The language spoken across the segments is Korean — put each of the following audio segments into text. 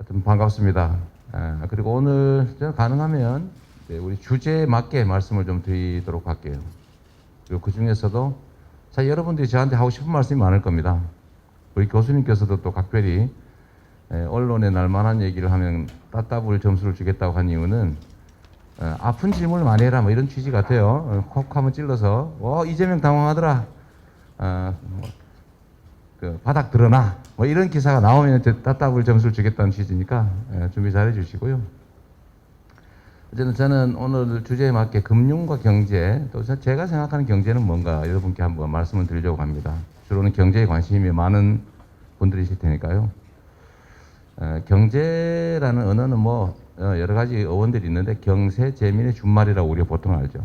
하여튼 반갑습니다. 그리고 오늘 가능하면 우리 주제에 맞게 말씀을 좀 드리도록 할게요. 그리고 그 중에서도 여러분들이 저한테 하고 싶은 말씀이 많을 겁니다. 우리 교수님께서도 또 각별히 언론에 날만한 얘기를 하면 따따블 점수를 주겠다고 한 이유는 아픈 질문을 많이 해라 뭐 이런 취지 같아요. 콕 하면 찔러서 이재명 당황하더라. 그 바닥 드러나 뭐 이런 기사가 나오면 따따블 점수를 주겠다는 취지니까 준비 잘 해주시고요. 어쨌든 저는 오늘 주제에 맞게 금융과 경제, 또 제가 생각하는 경제는 뭔가 여러분께 한번 말씀을 드리려고 합니다. 주로는 경제에 관심이 많은 분들이실 테니까요. 경제라는 언어는 뭐 여러 가지 어원들이 있는데 경세, 재민의 준말이라고 우리가 보통 알죠.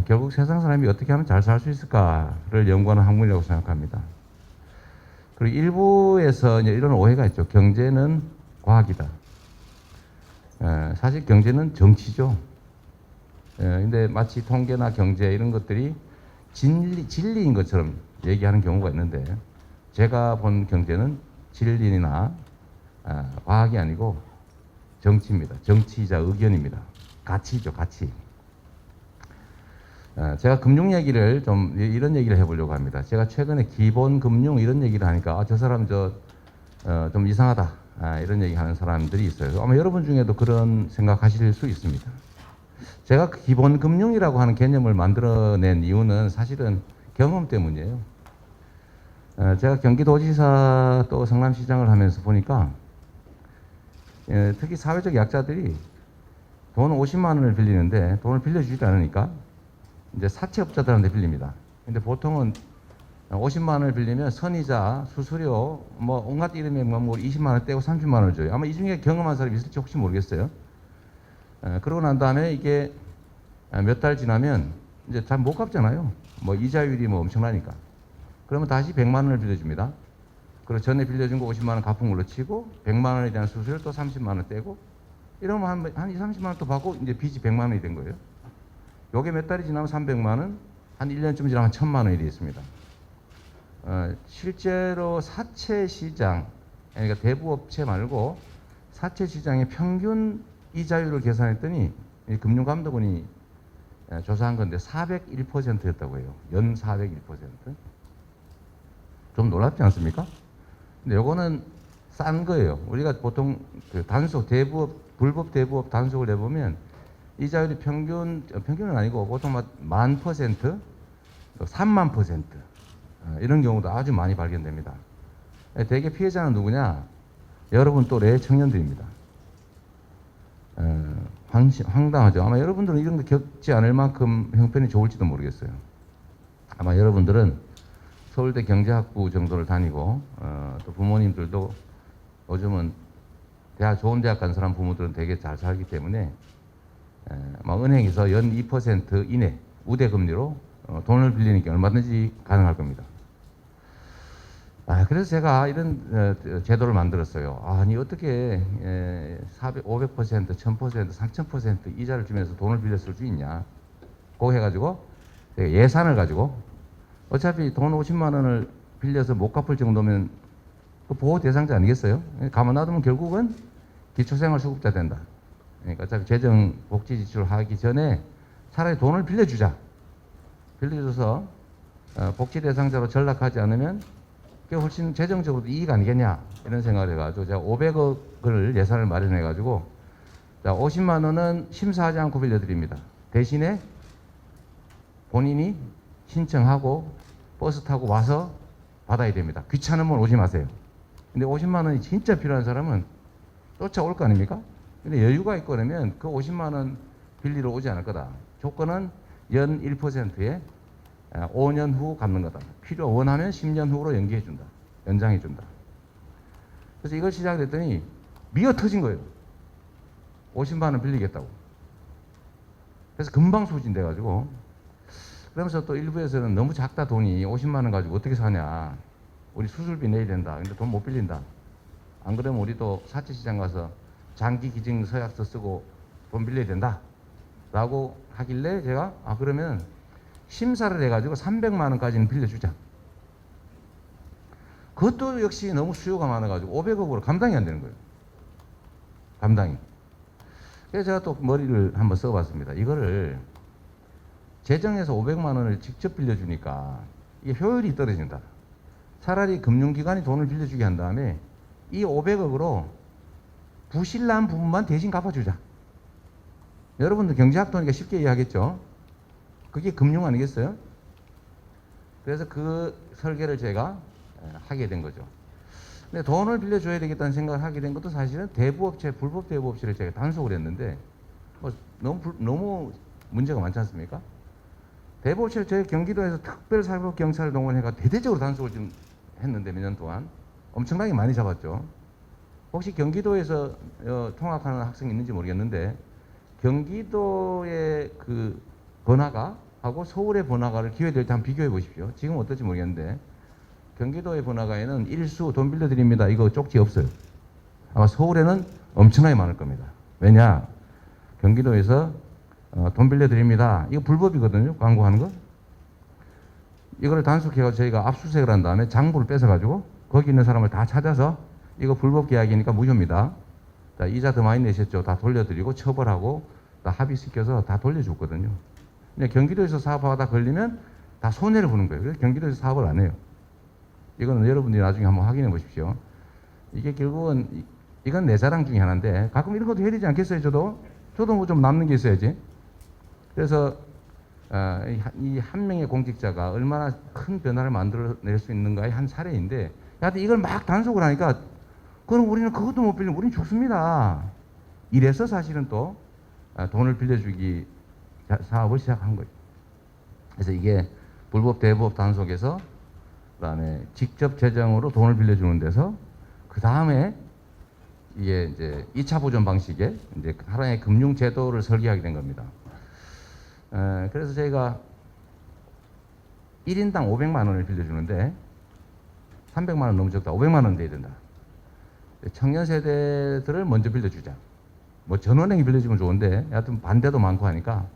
결국 세상 사람이 어떻게 하면 잘 살 수 있을까를 연구하는 학문이라고 생각합니다. 그리고 일부에서 이제 이런 오해가 있죠. 경제는 과학이다. 사실 경제는 정치죠. 근데 마치 통계나 경제 이런 것들이 진리인 것처럼 얘기하는 경우가 있는데 제가 본 경제는 진리나 과학이 아니고 정치입니다. 정치이자 의견입니다. 가치죠, 가치. 제가 금융 얘기를 좀 이런 얘기를 해보려고 합니다. 제가 최근에 기본 금융 이런 얘기를 하니까 저 사람 좀 이상하다 이런 얘기 하는 사람들이 있어요. 아마 여러분 중에도 그런 생각하실 수 있습니다. 제가 기본 금융이라고 하는 개념을 만들어낸 이유는 사실은 경험 때문이에요. 제가 경기도지사 또 성남시장을 하면서 보니까 특히 사회적 약자들이 돈 50만 원을 빌리는데 돈을 빌려주지 않으니까 이제 사채업자들한테 빌립니다. 근데 보통은 50만 원을 빌리면 선이자, 수수료, 뭐 온갖 이름의 뭐 20만 원 떼고 30만 원을 줘요. 아마 이 중에 경험한 사람이 있을지 혹시 모르겠어요. 그러고 난 다음에 이게 몇 달 지나면 이제 잘 못 갚잖아요. 뭐 이자율이 뭐 엄청나니까. 그러면 다시 100만 원을 빌려줍니다. 그리고 전에 빌려준 거 50만 원 갚은 걸로 치고 100만 원에 대한 수수료 또 30만 원 떼고 이러면 한 2, 30만 원 또 받고 이제 빚이 100만 원이 된 거예요. 요게 몇 달이 지나면 300만 원, 한 1년쯤 지나면 1000만 원이 됐습니다. 실제로 사채 시장, 그러니까 대부업체 말고 사채 시장의 평균 이자율을 계산했더니 금융감독원이 조사한 건데 401%였다고 해요. 연 401%. 좀 놀랍지 않습니까? 근데 요거는 싼 거예요. 우리가 보통 그 단속, 불법 대부업 단속을 내보면 이자율이 평균은 아니고 보통 1000%, 30,000% 이런 경우도 아주 많이 발견됩니다. 대개 피해자는 누구냐? 여러분 또래 청년들입니다. 황당하죠. 아마 여러분들은 이런 거 겪지 않을 만큼 형편이 좋을지도 모르겠어요. 아마 여러분들은 서울대 경제학부 정도를 다니고 또 부모님들도 요즘은 좋은 대학 간 사람 부모들은 되게 잘 살기 때문에 은행에서 연 2% 이내 우대금리로 돈을 빌리는 게 얼마든지 가능할 겁니다. 그래서 제가 이런 제도를 만들었어요. 아니 어떻게 500%, 1000%, 3000% 이자를 주면서 돈을 빌렸을 수 있냐. 그거 해가지고 예산을 가지고 어차피 돈 50만 원을 빌려서 못 갚을 정도면 그 보호 대상자 아니겠어요? 가만 놔두면 결국은 기초생활수급자 된다. 그러니까 어차피 재정 복지 지출을 하기 전에 차라리 돈을 빌려주자. 빌려줘서 복지 대상자로 전락하지 않으면 그게 훨씬 재정적으로도 이익 아니겠냐 이런 생각을 해가지고 제가 500억을 예산을 마련해가지고 50만 원은 심사하지 않고 빌려드립니다. 대신에 본인이 신청하고 버스 타고 와서 받아야 됩니다. 귀찮으면 오지 마세요. 근데 50만 원이 진짜 필요한 사람은 쫓아올 거 아닙니까? 근데 여유가 있고 그러면 그 50만 원 빌리러 오지 않을 거다. 조건은 연 1%에 5년 후 갚는 거다. 원하면 10년 후로 연기해준다. 연장해준다. 그래서 이걸 시작했더니 미어 터진 거예요. 50만 원 빌리겠다고. 그래서 금방 소진돼가지고 그러면서 또 일부에서는 너무 작다 돈이 50만 원 가지고 어떻게 사냐. 우리 수술비 내야 된다. 근데 돈 못 빌린다. 안 그러면 우리도 사채시장 가서 장기 기증 서약서 쓰고 돈 빌려야 된다. 라고 하길래 제가 그러면 심사를 해가지고 300만 원까지는 빌려주자. 그것도 역시 너무 수요가 많아가지고 500억으로 감당이 안 되는 거예요. 감당이. 그래서 제가 또 머리를 한번 써봤습니다. 이거를 재정에서 500만 원을 직접 빌려주니까 이게 효율이 떨어진다. 차라리 금융기관이 돈을 빌려주게 한 다음에 이 500억으로 부실난 부분만 대신 갚아주자. 여러분들 경제학도니까 쉽게 이해하겠죠? 그게 금융 아니겠어요? 그래서 그 설계를 제가 하게 된 거죠. 근데 돈을 빌려줘야 되겠다는 생각을 하게 된 것도 사실은 대부업체, 불법 대부업체를 제가 단속을 했는데 너무 문제가 많지 않습니까? 대부업체를 저희 경기도에서 특별사법경찰을 동원해가 대대적으로 단속을 좀 했는데 몇 년 동안 엄청나게 많이 잡았죠. 혹시 경기도에서 통학하는 학생이 있는지 모르겠는데 경기도의 그 번화가 하고 서울의 번화가를 기회될 때 한번 비교해 보십시오. 지금 어떨지 모르겠는데 경기도의 번화가에는 일수 돈 빌려드립니다. 이거 쪽지 없어요. 아마 서울에는 엄청나게 많을 겁니다. 왜냐? 경기도에서 돈 빌려드립니다. 이거 불법이거든요. 광고하는 거. 이거를 단속해서 저희가 압수수색을 한 다음에 장부를 뺏어가지고 거기 있는 사람을 다 찾아서 이거 불법 계약이니까 무효입니다. 자, 이자 더 많이 내셨죠. 다 돌려드리고 처벌하고 다 합의시켜서 다 돌려줬거든요. 근데 경기도에서 사업하다 걸리면 다 손해를 보는 거예요. 그래서 경기도에서 사업을 안 해요. 이거는 여러분들이 나중에 한번 확인해 보십시오. 이게 결국은 이건 내 자랑 중에 하나인데 가끔 이런 것도 해야 되지 않겠어요? 저도 뭐 좀 남는 게 있어야지. 그래서 이 한 명의 공직자가 얼마나 큰 변화를 만들어낼 수 있는가의 한 사례인데 하여튼 이걸 막 단속을 하니까 그럼 우리는 그것도 못 빌리면 우리는 죽습니다. 이래서 사실은 또 돈을 빌려주기 사업을 시작한 거예요. 그래서 이게 불법 대부업 단속에서 그다음에 직접 재정으로 돈을 빌려주는 데서 그 다음에 이게 이제 2차 보존 방식의 이제 하나의 금융 제도를 설계하게 된 겁니다. 그래서 저희가 1인당 500만 원을 빌려주는데 300만 원 너무 적다. 500만 원 돼야 된다. 청년 세대들을 먼저 빌려주자. 뭐 전원행이 빌려주면 좋은데 여하튼 반대도 많고 하니까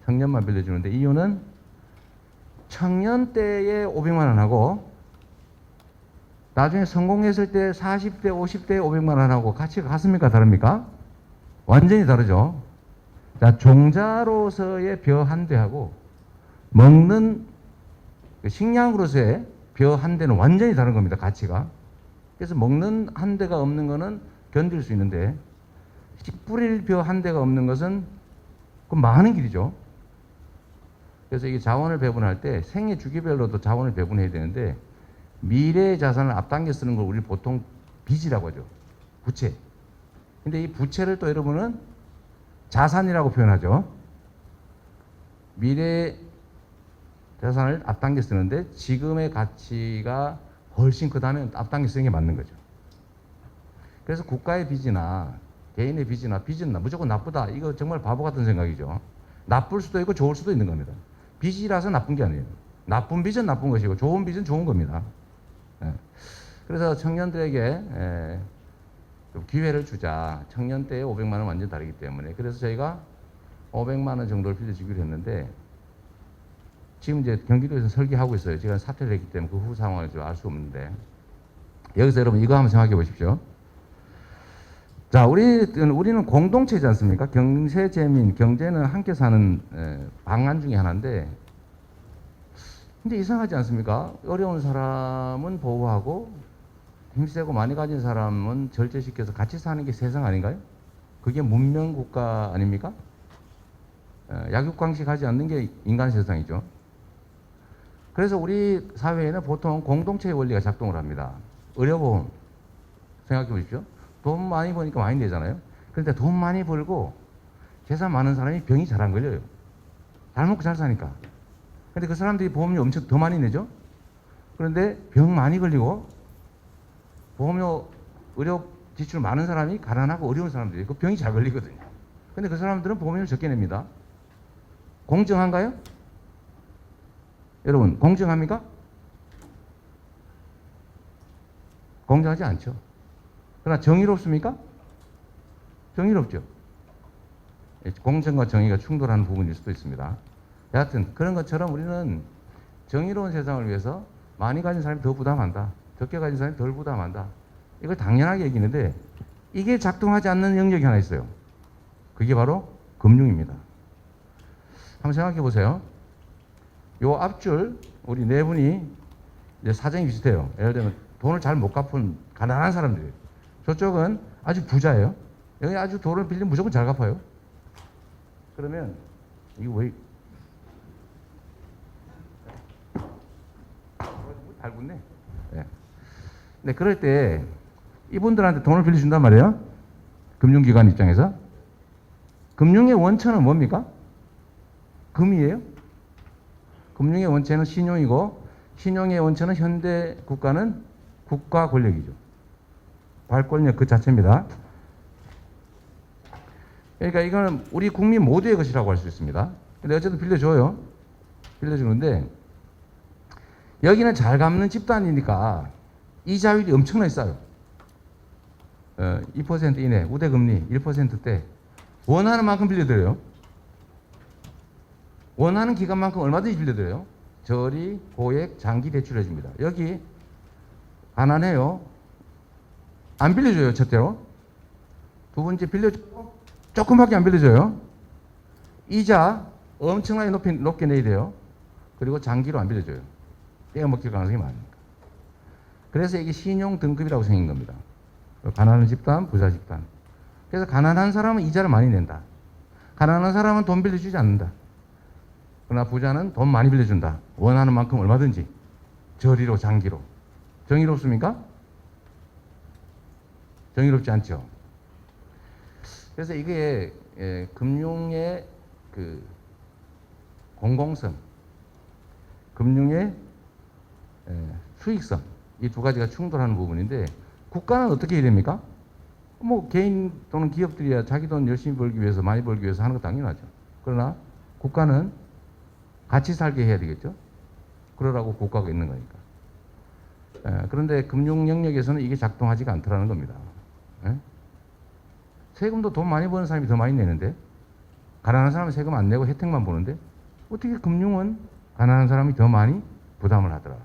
청년만 빌려주는데 이유는 청년 때에 500만 원하고 나중에 성공했을 때 40대, 50대에 500만 원하고 가치가 같습니까? 다릅니까? 완전히 다르죠. 자, 종자로서의 벼 한 대하고 먹는 식량으로서의 벼 한 대는 완전히 다른 겁니다. 가치가. 그래서 먹는 한 대가 없는 거는 견딜 수 있는데 씨 뿌릴 벼 한 대가 없는 것은 그 많은 길이죠. 그래서 이게 자원을 배분할 때 생애 주기별로도 자원을 배분해야 되는데 미래의 자산을 앞당겨 쓰는 걸 우리 보통 빚이라고 하죠. 부채. 근데 이 부채를 또 여러분은 자산이라고 표현하죠. 미래의 자산을 앞당겨 쓰는데 지금의 가치가 훨씬 크다면 앞당겨 쓰는 게 맞는 거죠. 그래서 국가의 빚이나 개인의 빚은 무조건 나쁘다. 이거 정말 바보 같은 생각이죠. 나쁠 수도 있고 좋을 수도 있는 겁니다. 빚이라서 나쁜 게 아니에요. 나쁜 빚은 나쁜 것이고 좋은 빚은 좋은 겁니다. 그래서 청년들에게 좀 기회를 주자. 청년 때의 500만 원 완전 다르기 때문에. 그래서 저희가 500만 원 정도를 빌려주기로 했는데 지금 이제 경기도에서 설계하고 있어요. 지금 사퇴를 했기 때문에 그 후 상황을 좀 알 수 없는데 여기서 여러분 이거 한번 생각해 보십시오. 자, 우리는 공동체지 않습니까? 경제재민, 경제는 함께 사는 방안 중에 하나인데 근데 이상하지 않습니까? 어려운 사람은 보호하고 힘세고 많이 가진 사람은 절제시켜서 같이 사는 게 세상 아닌가요? 그게 문명국가 아닙니까? 약육강식하지 않는 게 인간 세상이죠. 그래서 우리 사회에는 보통 공동체의 원리가 작동을 합니다. 의료보험 생각해 보십시오. 돈 많이 버니까 많이 내잖아요. 그런데 돈 많이 벌고 재산 많은 사람이 병이 잘 안 걸려요. 잘 먹고 잘 사니까. 근데 그 사람들이 보험료 엄청 더 많이 내죠. 그런데 병 많이 걸리고 보험료 의료 지출 많은 사람이 가난하고 어려운 사람들이 그 병이 잘 걸리거든요. 근데 그 사람들은 보험료를 적게 냅니다. 공정한가요? 여러분 공정합니까? 공정하지 않죠. 그러나 정의롭습니까? 정의롭죠. 공정과 정의가 충돌하는 부분일 수도 있습니다. 여하튼 그런 것처럼 우리는 정의로운 세상을 위해서 많이 가진 사람이 더 부담한다. 적게 가진 사람이 덜 부담한다. 이걸 당연하게 얘기하는데 이게 작동하지 않는 영역이 하나 있어요. 그게 바로 금융입니다. 한번 생각해 보세요. 요 앞줄 우리 네 분이 이제 사정이 비슷해요. 예를 들면 돈을 잘 못 갚은 가난한 사람들이에요. 저쪽은 아주 부자예요. 여기 아주 돈을 빌리면 무조건 잘 갚아요. 그러면 이거 왜 잘 붙네. 네. 근데 그럴 때 이분들한테 돈을 빌려준단 말이에요. 금융기관 입장에서. 금융의 원천은 뭡니까? 금이에요. 금융의 원천은 신용이고, 신용의 원천은 현대 국가는 국가 권력이죠. 발권력 그 자체입니다. 그러니까 이거는 우리 국민 모두의 것이라고 할 수 있습니다. 근데 어쨌든 빌려줘요. 빌려주는데 여기는 잘 갚는 집단이니까 이자율이 엄청나게 싸요. 2% 이내, 우대금리 1%대 원하는 만큼 빌려드려요. 원하는 기간만큼 얼마든지 빌려드려요. 저리, 고액, 장기 대출해 줍니다. 여기 가난해요. 안 빌려줘요. 첫째로. 두 번째 빌려주고 조금밖에 안 빌려줘요. 이자 엄청나게 높게 내야 돼요. 그리고 장기로 안 빌려줘요. 떼어먹힐 가능성이 많으니까. 그래서 이게 신용 등급이라고 생긴 겁니다. 가난한 집단, 부자 집단. 그래서 가난한 사람은 이자를 많이 낸다. 가난한 사람은 돈 빌려주지 않는다. 그러나 부자는 돈 많이 빌려준다. 원하는 만큼 얼마든지. 저리로, 장기로. 정의롭습니까? 정의롭지 않죠. 그래서 이게 금융의 그 공공성, 금융의 수익성, 이 두 가지가 충돌하는 부분인데 국가는 어떻게 해야 됩니까? 뭐 개인 또는 기업들이야 자기 돈 열심히 벌기 위해서 많이 벌기 위해서 하는 거 당연하죠. 그러나 국가는 같이 살게 해야 되겠죠. 그러라고 국가가 있는 거니까. 그런데 금융 영역에서는 이게 작동하지가 않더라는 겁니다. 세금도 돈 많이 버는 사람이 더 많이 내는데 가난한 사람은 세금 안 내고 혜택만 보는데 어떻게 금융은 가난한 사람이 더 많이 부담을 하더라.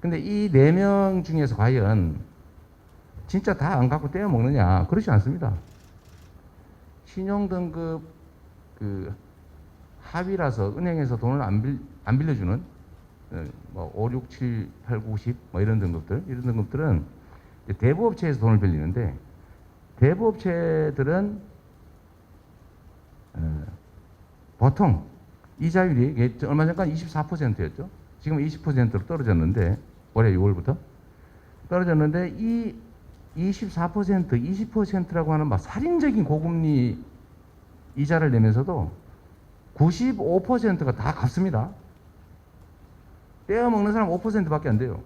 근데 이 4명 중에서 과연 진짜 다 안 갖고 떼어 먹느냐? 그렇지 않습니다. 신용등급 그 하위라서 은행에서 돈을 안 빌려주는 뭐 5, 6, 7, 8, 9, 10 뭐 이런 등급들은 대부업체에서 돈을 빌리는데 대부업체들은 보통 이자율이 얼마 전까지 24%였죠. 지금 20%로 떨어졌는데 올해 6월부터 떨어졌는데 이 24%, 20%라고 하는 막 살인적인 고금리 이자를 내면서도 95%가 다 갚습니다. 떼어먹는 사람 5%밖에 안 돼요.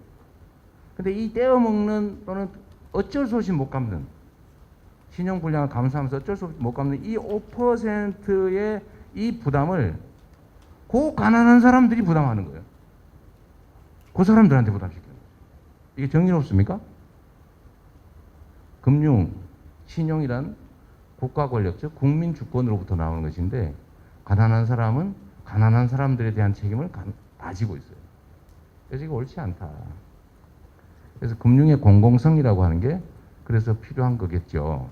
근데 이 떼어먹는 또는 어쩔 수 없이 못 갚는 신용불량을 감수하면서 어쩔 수 없이 못 갚는 이 5%의 이 부담을 그 가난한 사람들이 부담하는 거예요. 그 사람들한테 부담시키는 거예요. 이게 정의롭습니까? 금융, 신용이란 국가 권력, 즉 국민 주권으로부터 나오는 것인데 가난한 사람은 가난한 사람들에 대한 책임을 가지고 있어요. 그래서 이거 옳지 않다. 그래서 금융의 공공성이라고 하는 게 그래서 필요한 거겠죠.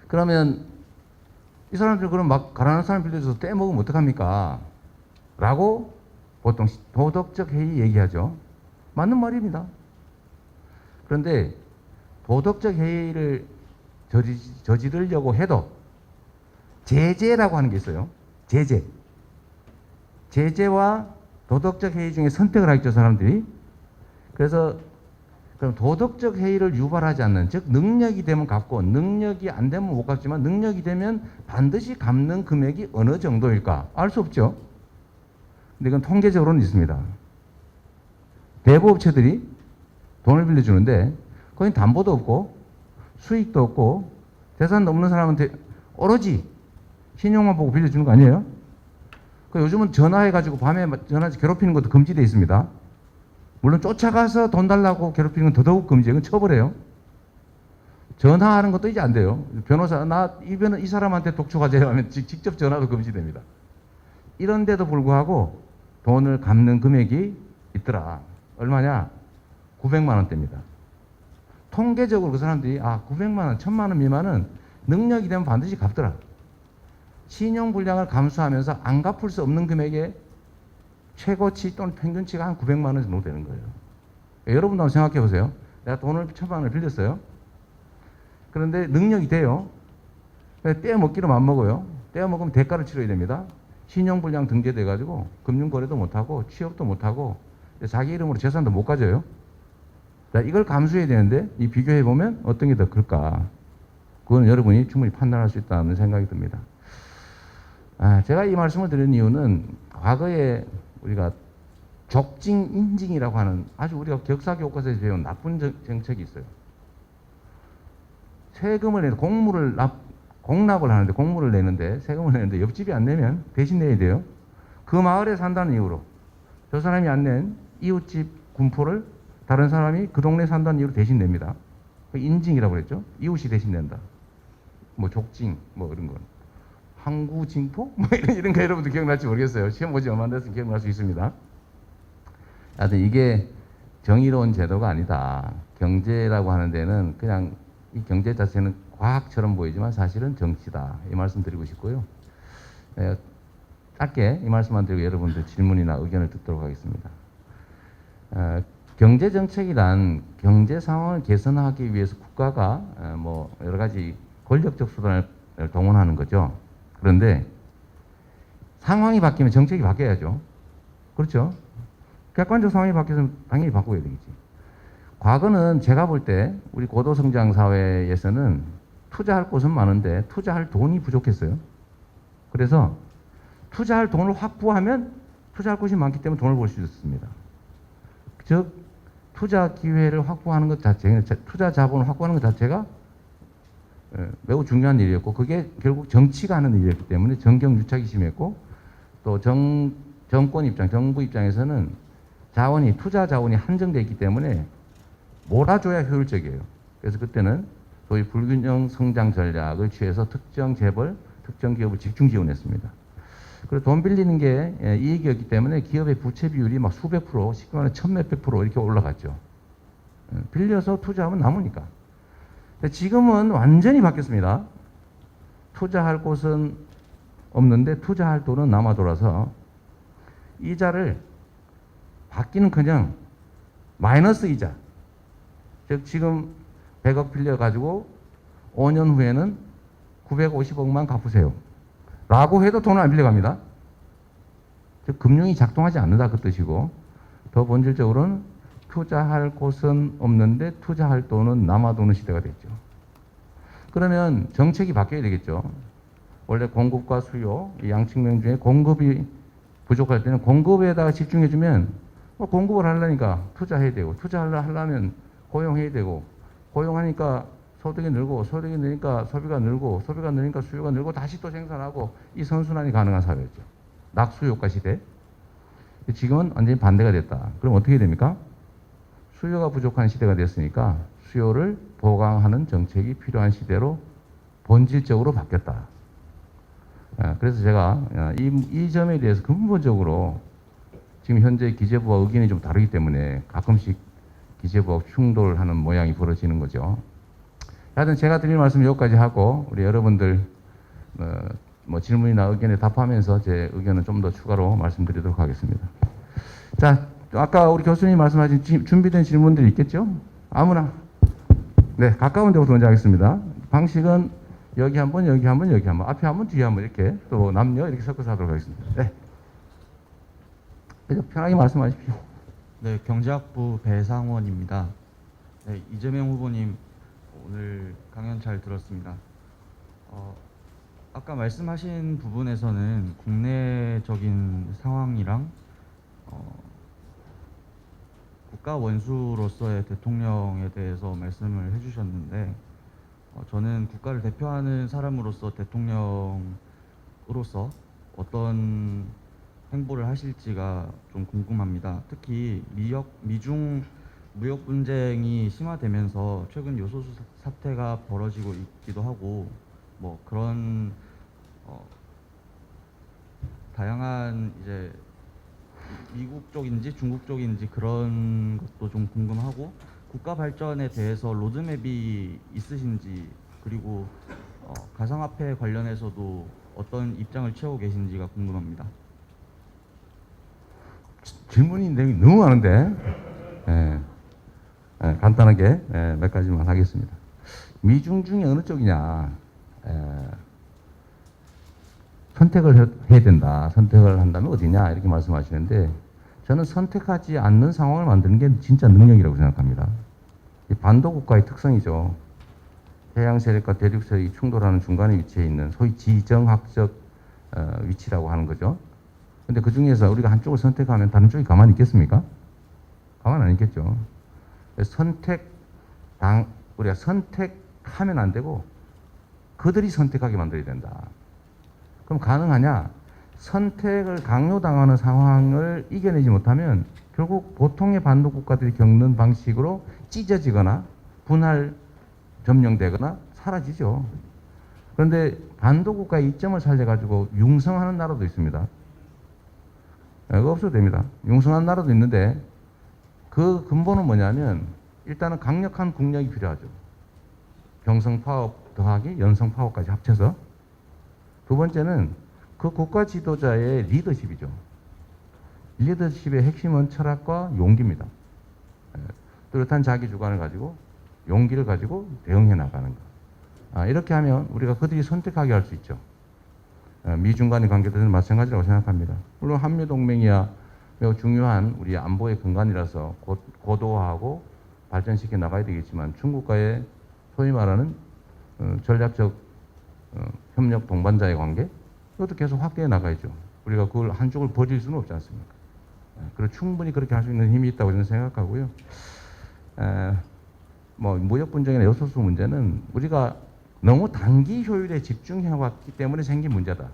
그러면 이 사람들 그럼 막 가난한 사람 빌려줘서 떼먹으면 어떡합니까? 라고 보통 도덕적 해이 얘기하죠. 맞는 말입니다. 그런데 도덕적 해이를 저지르려고 해도 제재라고 하는 게 있어요. 제재와 도덕적 해이 중에 선택을 하겠죠, 사람들이. 그래서 그럼 도덕적 해이를 유발하지 않는, 즉 능력이 되면 갚고 능력이 안 되면 못 갚지만 능력이 되면 반드시 갚는 금액이 어느 정도일까? 알 수 없죠. 근데 이건 통계적으로는 있습니다. 대부업체들이 돈을 빌려주는데 거긴 담보도 없고 수익도 없고 재산도 없는 사람한테 오로지 신용만 보고 빌려주는 거 아니에요? 요즘은 전화해가지고 밤에 전화해서 괴롭히는 것도 금지되어 있습니다. 물론 쫓아가서 돈 달라고 괴롭히는 건 더더욱 금지예요. 그건 처벌해요. 전화하는 것도 이제 안 돼요. 변호사, 이 사람한테 독촉하자 하면 직접 전화도 금지됩니다. 이런데도 불구하고 돈을 갚는 금액이 있더라. 얼마냐? 900만 원대입니다. 통계적으로 그 사람들이 900만 원, 1000만 원 미만은 능력이 되면 반드시 갚더라. 신용불량을 감수하면서 안 갚을 수 없는 금액의 최고치 또는 평균치가 한 900만 원 정도 되는 거예요. 여러분도 한번 생각해 보세요. 내가 돈을 1000만 원을 빌렸어요. 그런데 능력이 돼요. 떼어먹기로 맘먹어요. 떼어먹으면 대가를 치러야 됩니다. 신용불량 등재돼가지고 금융거래도 못하고 취업도 못하고 자기 이름으로 재산도 못 가져요. 자, 이걸 감수해야 되는데 이 비교해보면 어떤 게 더 클까? 그건 여러분이 충분히 판단할 수 있다는 생각이 듭니다. 제가 이 말씀을 드린 이유는 과거에 우리가 족징 인징이라고 하는 아주 우리가 격사 교과서에서 배운 나쁜 정책이 있어요. 세금을 내서 공납을 하는데 공물을 내는데 세금을 내는데 옆집이 안 내면 대신 내야 돼요. 그 마을에 산다는 이유로 저 사람이 안 낸 이웃집 군포를 다른 사람이 그 동네에 산다는 이유로 대신 냅니다. 인징이라고 그랬죠. 이웃이 대신 낸다. 뭐 족징 뭐 이런 건. 항구징포? 뭐 이런 거 여러분들 기억날지 모르겠어요. 시험 보지 얼마 안 돼서 기억날 수 있습니다. 하여튼 이게 정의로운 제도가 아니다. 경제라고 하는 데는 그냥 이 경제 자체는 과학처럼 보이지만 사실은 정치다. 이 말씀 드리고 싶고요. 짧게 이 말씀만 드리고 여러분들 질문이나 의견을 듣도록 하겠습니다. 경제 정책이란 경제 상황을 개선하기 위해서 국가가 뭐 여러 가지 권력적 수단을 동원하는 거죠. 그런데 상황이 바뀌면 정책이 바뀌어야죠. 그렇죠? 객관적 상황이 바뀌어서 당연히 바꿔야 되겠지. 과거는 제가 볼 때 우리 고도성장 사회에서는 투자할 곳은 많은데 투자할 돈이 부족했어요. 그래서 투자할 돈을 확보하면 투자할 곳이 많기 때문에 돈을 벌 수 있었습니다. 즉 투자 기회를 확보하는 것 자체, 투자 자본을 확보하는 것 자체가 매우 중요한 일이었고 그게 결국 정치가 하는 일이었기 때문에 정경유착이 심했고 또 정권 입장, 정부 입장에서는 투자 자원이 한정되어 있기 때문에 몰아줘야 효율적이에요. 그래서 그때는 소위 불균형 성장 전략을 취해서 특정 재벌, 특정 기업을 집중 지원했습니다. 그리고 돈 빌리는 게 이익이었기 때문에 기업의 부채 비율이 막 수백 프로, 쉽게 말해 천몇백 프로 이렇게 올라갔죠. 빌려서 투자하면 남으니까. 지금은 완전히 바뀌었습니다. 투자할 곳은 없는데 투자할 돈은 남아 돌아서 이자를 받기는커녕 마이너스 이자. 즉 지금 100억 빌려가지고 5년 후에는 950억만 갚으세요. 라고 해도 돈을 안 빌려갑니다. 즉 금융이 작동하지 않는다 그 뜻이고 더 본질적으로는 투자할 곳은 없는데 투자할 돈은 남아도는 시대가 됐죠. 그러면 정책이 바뀌어야 되겠죠. 원래 공급과 수요, 이 양측면 중에 공급이 부족할 때는 공급에다가 집중해주면 공급을 하려니까 투자해야 되고 투자하려면 고용해야 되고 고용하니까 소득이 늘고 소득이 늘니까 소비가 늘고 소비가 늘니까 수요가 늘고 다시 또 생산하고 이 선순환이 가능한 사회였죠. 낙수효과 시대. 지금은 완전히 반대가 됐다. 그럼 어떻게 됩니까? 수요가 부족한 시대가 됐으니까 수요를 보강하는 정책이 필요한 시대로 본질적으로 바뀌었다. 그래서 제가 이 점에 대해서 근본적으로 지금 현재 기재부와 의견이 좀 다르기 때문에 가끔씩 기재부와 충돌하는 모양이 벌어지는 거죠. 하여튼 제가 드릴 말씀 여기까지 하고 우리 여러분들 뭐 질문이나 의견에 답하면서 제 의견은 좀 더 추가로 말씀드리도록 하겠습니다. 자, 아까 우리 교수님 말씀하신 준비된 질문들이 있겠죠? 아무나. 네, 가까운 데부터 먼저 하겠습니다. 방식은 여기 한 번, 여기 한 번, 여기 한 번, 앞에 한 번, 뒤에 한 번 이렇게 또 남녀 이렇게 섞어서 하도록 하겠습니다. 네. 편하게 말씀하십시오. 네, 경제학부 배상원입니다. 네, 이재명 후보님 오늘 강연 잘 들었습니다. 아까 말씀하신 부분에서는 국내적인 상황이랑 국가 원수로서의 대통령에 대해서 말씀을 해주셨는데 저는 국가를 대표하는 사람으로서 대통령으로서 어떤 행보를 하실지가 좀 궁금합니다. 특히 미중 무역 분쟁이 심화되면서 최근 요소수 사태가 벌어지고 있기도 하고 뭐 그런 다양한 이제 미국 쪽인지 중국 쪽인지 그런 것도 좀 궁금하고 국가 발전에 대해서 로드맵이 있으신지, 그리고 가상화폐 관련해서도 어떤 입장을 취하고 계신지가 궁금합니다. 질문이 너무 많은데, 예, 간단하게 몇 가지만 하겠습니다. 미중 중에 어느 쪽이냐, 선택을 해야 된다. 선택을 한다면 어디냐 이렇게 말씀하시는데, 저는 선택하지 않는 상황을 만드는 게 진짜 능력이라고 생각합니다. 이 반도 국가의 특성이죠. 해양 세력과 대륙 세력이 충돌하는 중간에 위치해 있는 소위 지정학적 위치라고 하는 거죠. 근데 그 중에서 우리가 한쪽을 선택하면 다른 쪽이 가만히 있겠습니까? 가만히 안 있겠죠. 우리가 선택하면 안 되고 그들이 선택하게 만들어야 된다. 그럼 가능하냐? 선택을 강요당하는 상황을 이겨내지 못하면 결국 보통의 반도 국가들이 겪는 방식으로 찢어지거나 분할 점령되거나 사라지죠. 그런데 반도 국가의 이점을 살려가지고 융성하는 나라도 있습니다. 그거 없어도 됩니다. 융성한 나라도 있는데 그 근본은 뭐냐면 일단은 강력한 국력이 필요하죠. 경성 파업 더하기 연성 파업까지 합쳐서. 두 번째는 그 국가 지도자의 리더십이죠. 리더십의 핵심은 철학과 용기입니다. 뚜렷한 자기 주관을 가지고 용기를 가지고 대응해 나가는 것. 이렇게 하면 우리가 그들이 선택하게 할 수 있죠. 미중 간의 관계도 마찬가지라고 생각합니다. 물론 한미동맹이야 매우 중요한 우리 안보의 근간이라서 고도화하고 발전시켜 나가야 되겠지만 중국과의 소위 말하는 전략적 협력 동반자의 관계 이것도 계속 확대해 나가야죠. 우리가 그걸 한쪽을 버릴 수는 없지 않습니까? 그리고 충분히 그렇게 할 수 있는 힘이 있다고 저는 생각하고요. 뭐 무역 분쟁이나 요소수 문제는 우리가 너무 단기 효율에 집중해 왔기 때문에 생긴 문제다.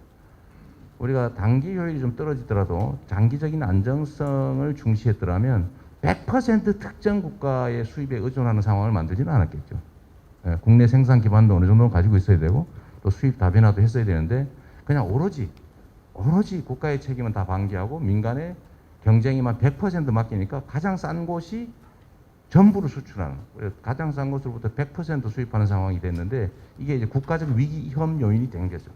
우리가 단기 효율이 좀 떨어지더라도 장기적인 안정성을 중시했더라면 100% 특정 국가의 수입에 의존하는 상황을 만들지는 않았겠죠. 국내 생산 기반도 어느 정도는 가지고 있어야 되고 또 수입 다변화도 했어야 되는데 그냥 오로지 국가의 책임은 다 방기하고 민간의 경쟁에만 100% 맡기니까 가장 싼 곳이 전부를 수출하는, 가장 싼 곳으로부터 100% 수입하는 상황이 됐는데 이게 이제 국가적 위험 요인이 된 거죠.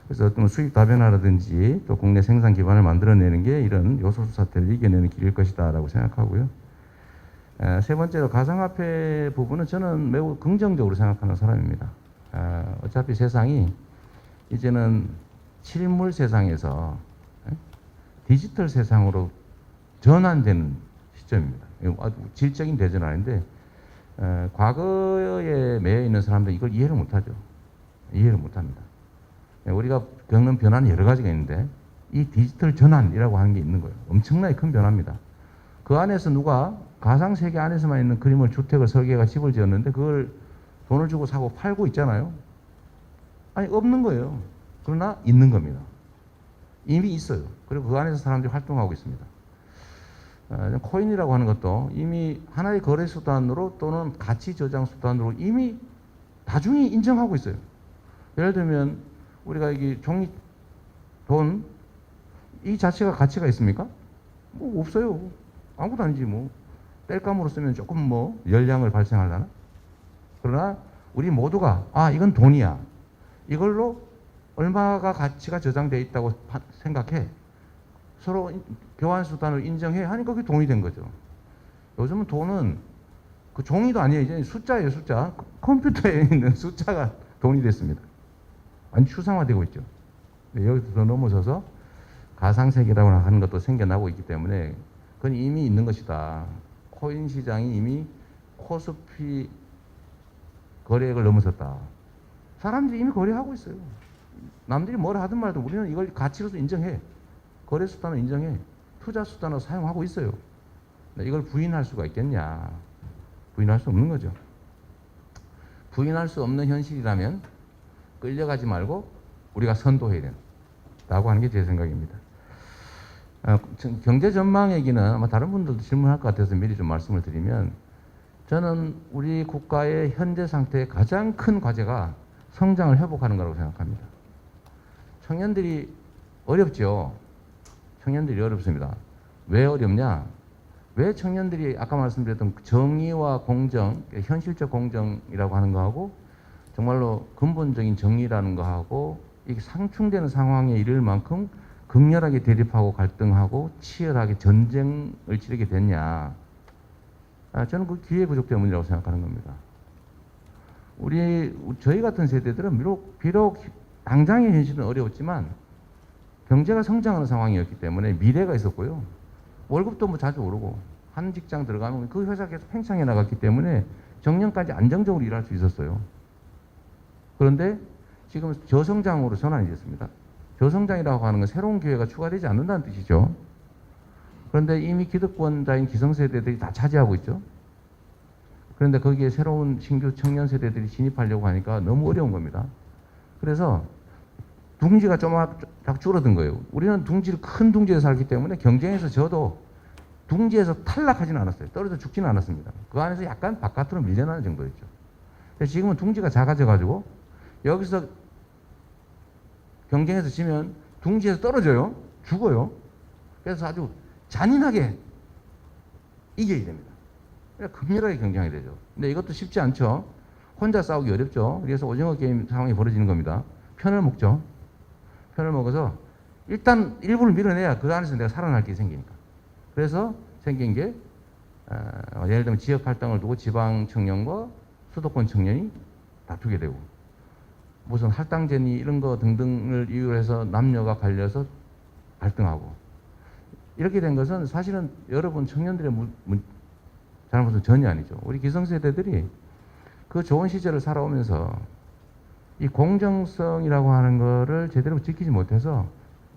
그래서 어떤 수입 다변화라든지 또 국내 생산 기반을 만들어내는 게 이런 요소수 사태를 이겨내는 길일 것이다라고 생각하고요. 세 번째로 가상화폐 부분은 저는 매우 긍정적으로 생각하는 사람입니다. 어차피 세상이 이제는 실물 세상에서 디지털 세상으로 전환되는 시점입니다. 아주 질적인 대전은 아닌데 과거에 매여 있는 사람들은 이걸 이해를 못하죠. 이해를 못합니다. 우리가 겪는 변화는 여러 가지가 있는데 이 디지털 전환이라고 하는 게 있는 거예요. 엄청나게 큰 변화입니다. 그 안에서 누가 가상세계 안에서만 있는 그림을 주택을 설계가 집을 지었는데 그걸 돈을 주고 사고 팔고 있잖아요. 아니 없는 거예요. 그러나 있는 겁니다. 이미 있어요. 그리고 그 안에서 사람들이 활동하고 있습니다. 코인이라고 하는 것도 이미 하나의 거래 수단으로 또는 가치 저장 수단으로 이미 다중이 인정하고 있어요. 예를 들면 우리가 이게 종이 돈 이 자체가 가치가 있습니까? 뭐 없어요. 아무것도 아니지 뭐. 땔감으로 쓰면 조금 뭐 열량을 발생하려나? 그러나 우리 모두가 이건 돈이야. 이걸로 얼마가 가치가 저장되어 있다고 생각해. 서로 교환 수단을 인정해 하니까 그게 돈이 된 거죠. 요즘은 돈은 그 종이도 아니에요. 이제 숫자예요, 숫자. 컴퓨터에 있는 숫자가 돈이 됐습니다. 완전 추상화되고 있죠. 여기서 더 넘어서서 가상세계라고 하는 것도 생겨나고 있기 때문에 그건 이미 있는 것이다. 코인 시장이 이미 코스피 거래액을 넘어섰다. 사람들이 이미 거래하고 있어요. 남들이 뭐라 하든 말든 우리는 이걸 가치로서 인정해. 거래 수단을 인정해. 투자 수단으로 사용하고 있어요. 이걸 부인할 수가 있겠냐? 부인할 수 없는 거죠. 부인할 수 없는 현실이라면 끌려가지 말고 우리가 선도해야 된다고 하는 게 제 생각입니다. 경제 전망 얘기는 아마 다른 분들도 질문할 것 같아서 미리 좀 말씀을 드리면 저는 우리 국가의 현재 상태의 가장 큰 과제가 성장을 회복하는 거라고 생각합니다. 청년들이 어렵죠. 청년들이 어렵습니다. 왜 어렵냐? 왜 청년들이 아까 말씀드렸던 정의와 공정, 현실적 공정이라고 하는 거하고 정말로 근본적인 정의라는 거하고 이게 상충되는 상황에 이를 만큼 극렬하게 대립하고 갈등하고 치열하게 전쟁을 치르게 됐냐. 저는 그 기회 부족 때문이라고 생각하는 겁니다. 저희 같은 세대들은 비록 당장의 현실은 어려웠지만 경제가 성장하는 상황이었기 때문에 미래가 있었고요. 월급도 뭐 자주 오르고 한 직장 들어가면 그 회사 계속 팽창해 나갔기 때문에 정년까지 안정적으로 일할 수 있었어요. 그런데 지금 저성장으로 전환이 됐습니다. 저성장이라고 하는 건 새로운 기회가 추가되지 않는다는 뜻이죠. 그런데 이미 기득권자인 기성세대들이 다 차지하고 있죠. 그런데 거기에 새로운 신규 청년 세대들이 진입하려고 하니까 너무 어려운 겁니다. 그래서 둥지가 쫙 줄어든 거예요. 우리는 큰 둥지에서 살기 때문에 경쟁에서 져도 둥지에서 탈락하지는 않았어요. 떨어져 죽지는 않았습니다. 그 안에서 약간 바깥으로 밀려나는 정도였죠. 그래서 지금은 둥지가 작아져가지고 여기서 경쟁에서 지면 둥지에서 떨어져요. 죽어요. 그래서 아주 잔인하게 이겨야 됩니다. 그러니까 극렬하게 경쟁이 되죠. 근데 이것도 쉽지 않죠. 혼자 싸우기 어렵죠. 그래서 오징어 게임 상황이 벌어지는 겁니다. 편을 먹죠. 편을 먹어서 일단 일부를 밀어내야 그 안에서 내가 살아날 게 생기니까. 그래서 생긴 게 예를 들면 지역 할당을 두고 지방 청년과 수도권 청년이 다투게 되고 무슨 할당제니 이런 거 등등을 이유로 해서 남녀가 갈려서 갈등하고 이렇게 된 것은 사실은 여러분 청년들의 잘못은 전혀 아니죠. 우리 기성세대들이 그 좋은 시절을 살아오면서 이 공정성이라고 하는 거를 제대로 지키지 못해서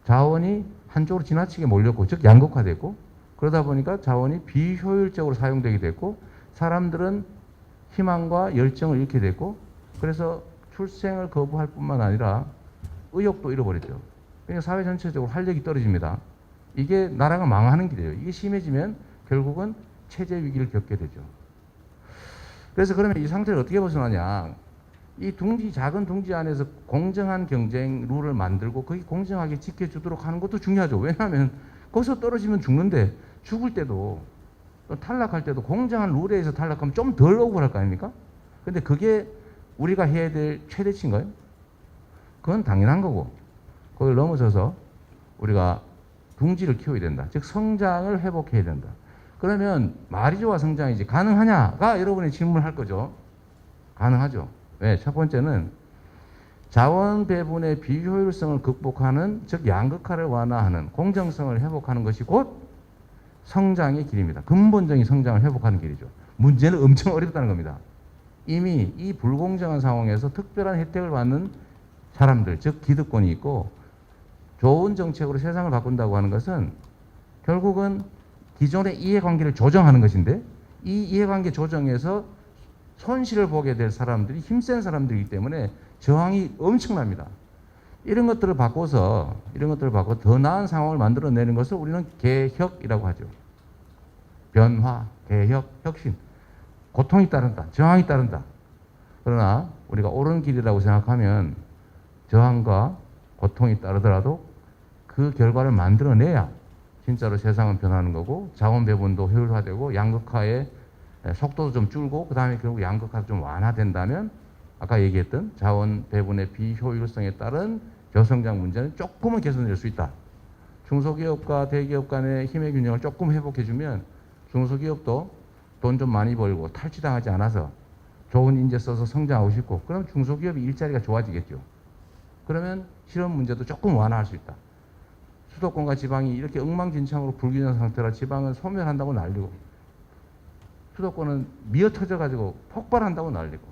자원이 한쪽으로 지나치게 몰렸고 즉 양극화됐고 그러다 보니까 자원이 비효율적으로 사용되게 됐고 사람들은 희망과 열정을 잃게 됐고 그래서 출생을 거부할 뿐만 아니라 의욕도 잃어버렸죠. 그러니까 사회 전체적으로 활력이 떨어집니다. 이게 나라가 망하는 길이에요. 이게 심해지면 결국은 체제 위기를 겪게 되죠. 그래서 그러면 이 상태를 어떻게 벗어나냐. 이 작은 둥지 안에서 공정한 경쟁 룰을 만들고 그게 공정하게 지켜주도록 하는 것도 중요하죠. 왜냐하면 거기서 떨어지면 죽는데 죽을 때도 또 탈락할 때도 공정한 룰에 의해서 탈락하면 좀 덜 억울할 거 아닙니까? 근데 그게 우리가 해야 될 최대치인가요? 그건 당연한 거고 그걸 넘어서서 우리가 둥지를 키워야 된다. 즉 성장을 회복해야 된다. 그러면 말이 좋아 성장이지 가능하냐가 여러분이 질문할 거죠. 가능하죠. 왜? 첫 번째는 자원 배분의 비효율성을 극복하는 즉 양극화를 완화하는 공정성을 회복하는 것이 곧 성장의 길입니다. 근본적인 성장을 회복하는 길이죠. 문제는 엄청 어렵다는 겁니다. 이미 이 불공정한 상황에서 특별한 혜택을 받는 사람들 즉 기득권이 있고 좋은 정책으로 세상을 바꾼다고 하는 것은 결국은 기존의 이해관계를 조정하는 것인데 이 이해관계 조정에서 손실을 보게 될 사람들이 힘센 사람들이기 때문에 저항이 엄청납니다. 이런 것들을 바꿔 더 나은 상황을 만들어내는 것을 우리는 개혁이라고 하죠. 변화, 개혁, 혁신. 고통이 따른다. 저항이 따른다. 그러나 우리가 옳은 길이라고 생각하면 저항과 고통이 따르더라도 그 결과를 만들어내야 진짜로 세상은 변하는 거고 자원 배분도 효율화되고 양극화의 속도도 좀 줄고 그 다음에 결국 양극화가 좀 완화된다면 아까 얘기했던 자원 배분의 비효율성에 따른 저성장 문제는 조금은 개선될 수 있다. 중소기업과 대기업 간의 힘의 균형을 조금 회복해주면 중소기업도 돈 좀 많이 벌고 탈취당하지 않아서 좋은 인재 써서 성장하고 싶고 그럼 중소기업이 일자리가 좋아지겠죠. 그러면 실업 문제도 조금 완화할 수 있다. 수도권과 지방이 이렇게 엉망진창으로 불균형 상태라 지방은 소멸한다고 난리고 수도권은 미어터져가지고 폭발한다고 난리고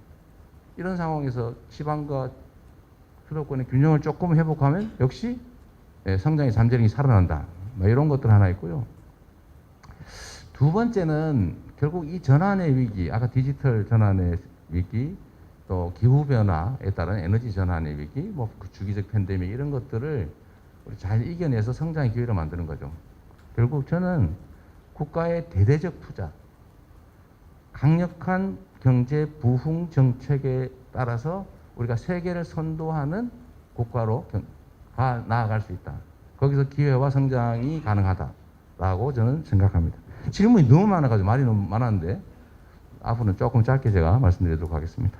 이런 상황에서 지방과 수도권의 균형을 조금 회복하면 역시 성장의 잠재력이 살아난다. 이런 것들 하나 있고요. 두 번째는 결국 이 전환의 위기, 아까 디지털 전환의 위기, 또 기후변화에 따른 에너지 전환의 위기, 뭐 주기적 팬데믹 이런 것들을 우리 잘 이겨내서 성장의 기회를 만드는 거죠. 결국 저는 국가의 대대적 투자, 강력한 경제 부흥 정책에 따라서 우리가 세계를 선도하는 국가로 나아갈 수 있다. 거기서 기회와 성장이 가능하다라고 저는 생각합니다. 질문이 너무 많아가지고 말이 너무 많았는데 앞으로는 조금 짧게 제가 말씀드리도록 하겠습니다.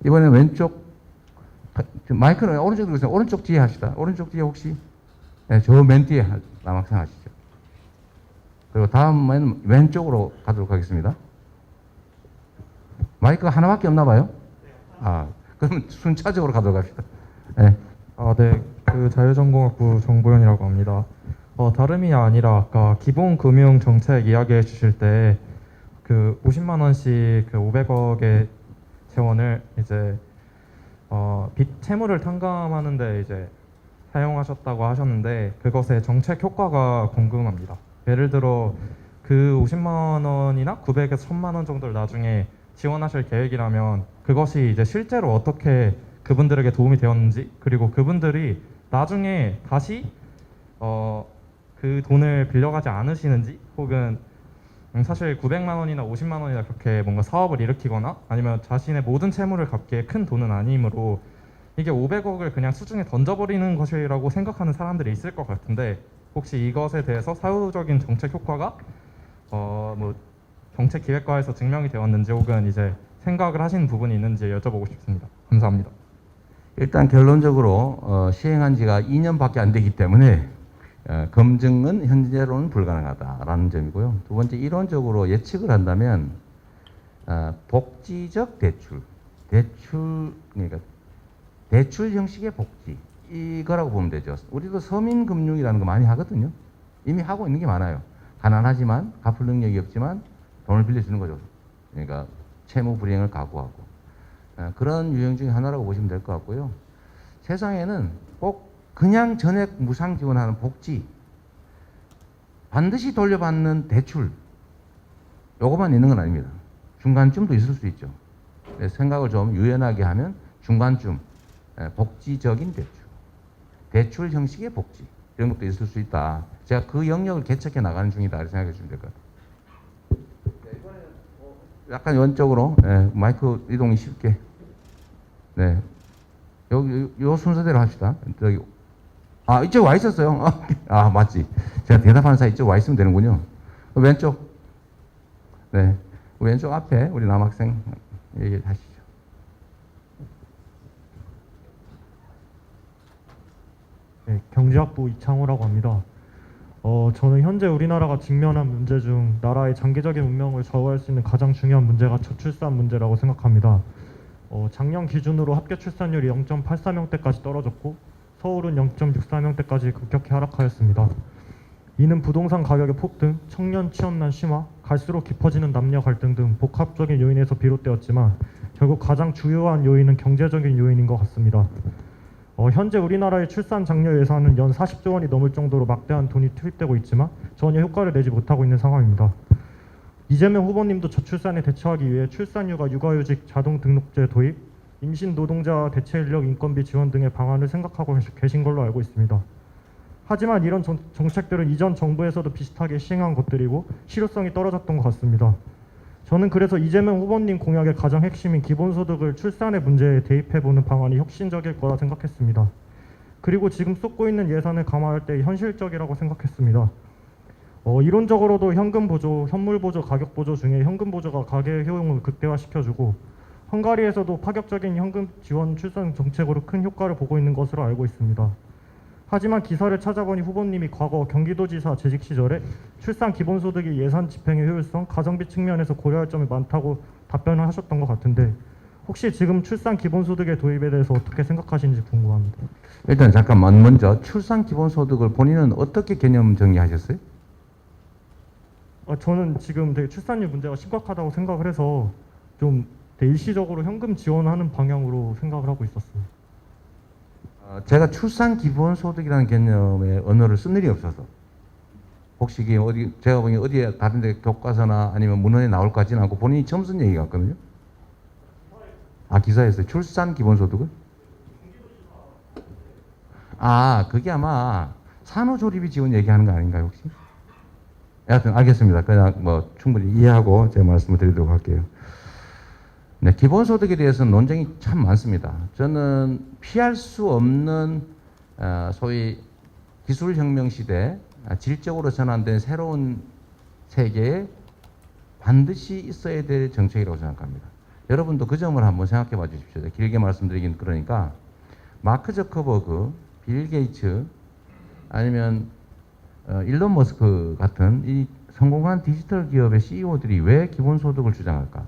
이번에 왼쪽 마이크는 오른쪽으로 주세요. 오른쪽 뒤에 합시다. 오른쪽 뒤에 혹시 네, 저 맨 뒤에 남학생 하시죠. 그리고 다음은 왼쪽으로 가도록 하겠습니다. 마이크가 하나밖에 없나 봐요? 아, 그럼 순차적으로 가도록 합시다. 네. 네. 그 자유전공학부 정보현이라고 합니다. 다름이 아니라 아까 기본금융 정책 이야기해 주실 때 그 50만 원씩 그 500억의 재원을 이제 빚 채무를 탕감하는데 이제 사용하셨다고 하셨는데 그것의 정책 효과가 궁금합니다. 예를 들어 그 50만 원이나 900에서 1000만 원 정도를 나중에 지원하실 계획이라면 그것이 이제 실제로 어떻게 그분들에게 도움이 되었는지, 그리고 그분들이 나중에 다시 그 돈을 빌려가지 않으시는지, 혹은 사실 900만 원이나 50만 원이나 그렇게 뭔가 사업을 일으키거나 아니면 자신의 모든 채무를 갚기에 큰 돈은 아니므로 이게 500억을 그냥 수중에 던져버리는 것이라고 생각하는 사람들이 있을 것 같은데, 혹시 이것에 대해서 사후적인 정책 효과가 뭐 정책 기획과에서 증명이 되었는지, 혹은 이제 생각을 하시는 부분이 있는지 여쭤보고 싶습니다. 감사합니다. 일단 결론적으로 시행한 지가 2년밖에 안 되기 때문에 검증은 현재로는 불가능하다라는 점이고요. 두 번째, 이론적으로 예측을 한다면 복지적 대출, 그러니까 대출 형식의 복지, 이거라고 보면 되죠. 우리도 서민금융이라는 거 많이 하거든요. 이미 하고 있는 게 많아요. 가난하지만 갚을 능력이 없지만 돈을 빌려주는 거죠. 그러니까 채무 불이행을 각오하고 그런 유형 중에 하나라고 보시면 될 것 같고요. 세상에는 꼭 그냥 전액 무상 지원하는 복지, 반드시 돌려받는 대출, 요것만 있는 건 아닙니다. 중간쯤도 있을 수 있죠. 생각을 좀 유연하게 하면 중간쯤 복지적인 대출, 대출 형식의 복지, 이런 것도 있을 수 있다. 제가 그 영역을 개척해 나가는 중이다 이렇게 생각해 주시면 될 것 같아요. 이번에 약간 왼쪽으로 마이크 이동이 쉽게. 네, 요 순서대로 합시다. 저기 이쪽 와 있었어요. 맞지. 제가 대답하는 사이 이쪽 와 있으면 되는군요. 왼쪽. 네, 왼쪽 앞에 우리 남학생 얘기하시죠. 네, 경제학부 이창호라고 합니다. 저는 현재 우리나라가 직면한 문제 중 나라의 장기적인 운명을 좌우할 수 있는 가장 중요한 문제가 저출산 문제라고 생각합니다. 작년 기준으로 합계 출산율이 0.84명대까지 떨어졌고 서울은 0.64명대까지 급격히 하락하였습니다. 이는 부동산 가격의 폭등, 청년 취업난 심화, 갈수록 깊어지는 남녀 갈등 등 복합적인 요인에서 비롯되었지만 결국 가장 주요한 요인은 경제적인 요인인 것 같습니다. 현재 우리나라의 출산 장려 예산은 연 40조 원이 넘을 정도로 막대한 돈이 투입되고 있지만 전혀 효과를 내지 못하고 있는 상황입니다. 이재명 후보님도 저출산에 대처하기 위해 출산휴가, 육아휴직, 자동 등록제 도입, 임신 노동자 대체 인력 인건비 지원 등의 방안을 생각하고 계신 걸로 알고 있습니다. 하지만 이런 정책들은 이전 정부에서도 비슷하게 시행한 것들이고 실효성이 떨어졌던 것 같습니다. 저는 그래서 이재명 후보님 공약의 가장 핵심인 기본소득을 출산의 문제에 대입해보는 방안이 혁신적일 거라 생각했습니다. 그리고 지금 쏟고 있는 예산을 감안할 때 현실적이라고 생각했습니다. 이론적으로도 현금 보조, 현물 보조, 가격 보조 중에 현금 보조가 가계 효용을 극대화시켜주고 헝가리에서도 파격적인 현금 지원 출산 정책으로 큰 효과를 보고 있는 것으로 알고 있습니다. 하지만 기사를 찾아보니 후보님이 과거 경기도지사 재직 시절에 출산 기본소득이 예산 집행의 효율성, 가성비 측면에서 고려할 점이 많다고 답변을 하셨던 것 같은데 혹시 지금 출산 기본소득의 도입에 대해서 어떻게 생각하시는지 궁금합니다. 일단 잠깐만, 먼저 출산 기본소득을 본인은 어떻게 개념 정리하셨어요? 저는 지금 되게 출산율 문제가 심각하다고 생각을 해서 좀 일시적으로 현금 지원하는 방향으로 생각을 하고 있었어요. 제가 출산 기본소득이라는 개념의 언어를 쓴 일이 없어서 혹시 이게 제가 보기엔 어디에 다른 데 교과서나 아니면 문헌에 나올 것 같지는 않고 본인이 처음 쓴 얘기 같거든요. 기사에서요. 출산 기본소득은? 그게 아마 산후조리비 지원 얘기하는 거 아닌가요 혹시? 여하튼 알겠습니다. 그냥 뭐 충분히 이해하고 제가 말씀을 드리도록 할게요. 네, 기본소득에 대해서는 논쟁이 참 많습니다. 저는 피할 수 없는 소위 기술혁명 시대 질적으로 전환된 새로운 세계에 반드시 있어야 될 정책이라고 생각합니다. 여러분도 그 점을 한번 생각해 봐 주십시오. 길게 말씀드리긴 그러니까 마크 저커버그, 빌 게이츠 아니면 일론 머스크 같은 이 성공한 디지털 기업의 CEO들이 왜 기본소득을 주장할까?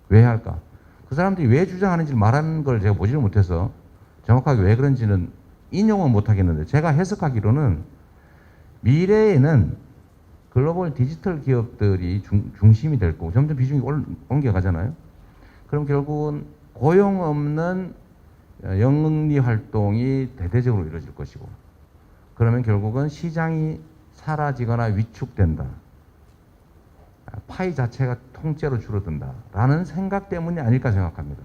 왜 할까? 그 사람들이 왜 주장하는지 말하는 걸 제가 보지를 못해서 정확하게 왜 그런지는 인용은 못하겠는데 제가 해석하기로는 미래에는 글로벌 디지털 기업들이 중심이 될 거고 점점 비중이 옮겨가잖아요. 그럼 결국은 고용 없는 영리 활동이 대대적으로 이루어질 것이고 그러면 결국은 시장이 사라지거나 위축된다. 파이 자체가 통째로 줄어든다라는 생각 때문이 아닐까 생각합니다.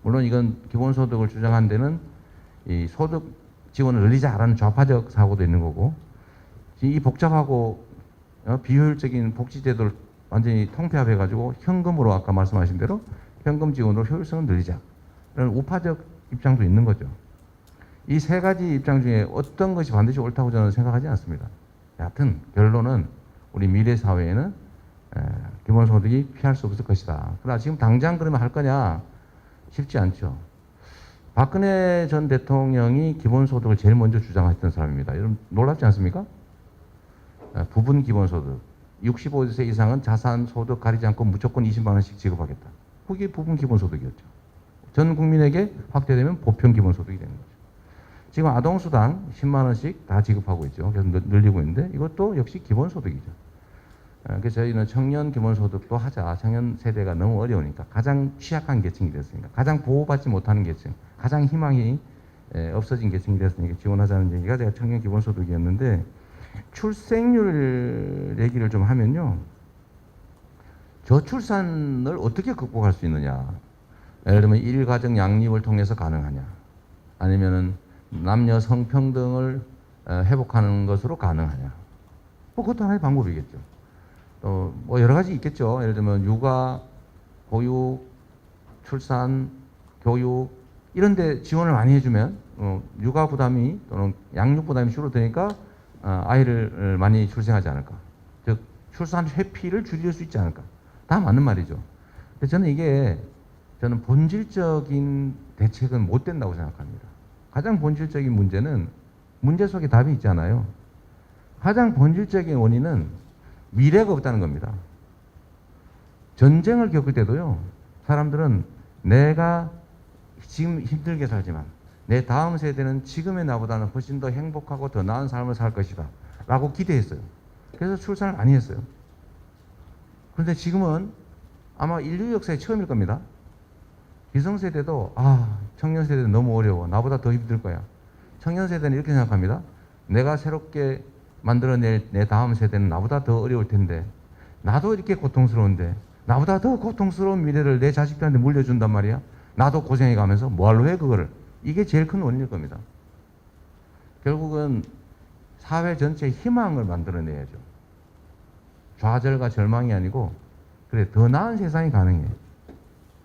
물론 이건 기본소득을 주장한 데는 이 소득 지원을 늘리자라는 좌파적 사고도 있는 거고 이 복잡하고 비효율적인 복지제도를 완전히 통폐합해가지고 현금으로 아까 말씀하신 대로 현금 지원으로 효율성을 늘리자 이런 우파적 입장도 있는 거죠. 이 세 가지 입장 중에 어떤 것이 반드시 옳다고 저는 생각하지 않습니다. 여하튼 결론은 우리 미래 사회에는 기본소득이 피할 수 없을 것이다. 그러나 지금 당장 그러면 할 거냐? 쉽지 않죠. 박근혜 전 대통령이 기본소득을 제일 먼저 주장했던 사람입니다. 여러분 놀랍지 않습니까? 부분 기본소득. 65세 이상은 자산 소득 가리지 않고 무조건 20만 원씩 지급하겠다. 그게 부분 기본소득이었죠. 전 국민에게 확대되면 보편 기본소득이 되는 거죠. 지금 아동수당 10만 원씩 다 지급하고 있죠. 그래서 늘리고 있는데 이것도 역시 기본소득이죠. 그래서 저희는 청년 기본소득도 하자. 청년 세대가 너무 어려우니까 가장 취약한 계층이 됐으니까 가장 보호받지 못하는 계층, 가장 희망이 없어진 계층이 됐으니까 지원하자는 얘기가 제가 청년 기본소득이었는데 출생률 얘기를 좀 하면요. 저출산을 어떻게 극복할 수 있느냐. 예를 들면 일가정 양립을 통해서 가능하냐. 아니면은 남녀 성평등을 회복하는 것으로 가능하냐. 뭐 그것도 하나의 방법이겠죠. 또 뭐 여러 가지 있겠죠. 예를 들면 육아, 보육, 출산, 교육 이런 데 지원을 많이 해주면 육아 부담이 또는 양육 부담이 줄어드니까 아이를 많이 출생하지 않을까. 즉 출산 회피를 줄일 수 있지 않을까. 다 맞는 말이죠. 근데 저는 본질적인 대책은 못 된다고 생각합니다. 가장 본질적인 문제는 문제 속에 답이 있잖아요. 가장 본질적인 원인은 미래가 없다는 겁니다. 전쟁을 겪을 때도요. 사람들은 내가 지금 힘들게 살지만 내 다음 세대는 지금의 나보다는 훨씬 더 행복하고 더 나은 삶을 살 것이다 라고 기대했어요. 그래서 출산을 많이 했어요. 그런데 지금은 아마 인류 역사에 처음일 겁니다. 기성세대도 청년 세대는 너무 어려워. 나보다 더 힘들 거야. 청년 세대는 이렇게 생각합니다. 내가 새롭게 만들어낼 내 다음 세대는 나보다 더 어려울 텐데 나도 이렇게 고통스러운데 나보다 더 고통스러운 미래를 내 자식들한테 물려준단 말이야. 나도 고생해 가면서 뭐하러 해 그거를. 이게 제일 큰 원인일 겁니다. 결국은 사회 전체의 희망을 만들어내야죠. 좌절과 절망이 아니고 그래 더 나은 세상이 가능해.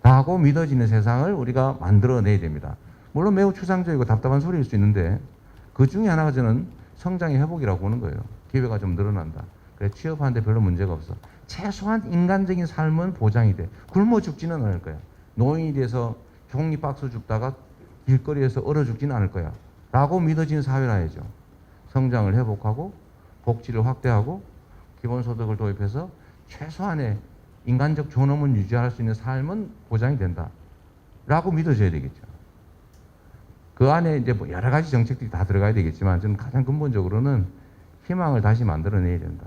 라고 믿어지는 세상을 우리가 만들어내야 됩니다. 물론 매우 추상적이고 답답한 소리일 수 있는데 그 중에 하나가 저는 성장의 회복이라고 보는 거예요. 기회가 좀 늘어난다. 그래 취업하는데 별로 문제가 없어. 최소한 인간적인 삶은 보장이 돼. 굶어 죽지는 않을 거야. 노인이 돼서 종이 박스 줍다가 길거리에서 얼어 죽지는 않을 거야. 라고 믿어지는 사회라야죠. 성장을 회복하고 복지를 확대하고 기본소득을 도입해서 최소한의 인간적 존엄을 유지할 수 있는 삶은 보장이 된다. 라고 믿어져야 되겠죠. 그 안에 이제 뭐 여러 가지 정책들이 다 들어가야 되겠지만 저는 가장 근본적으로는 희망을 다시 만들어내야 된다.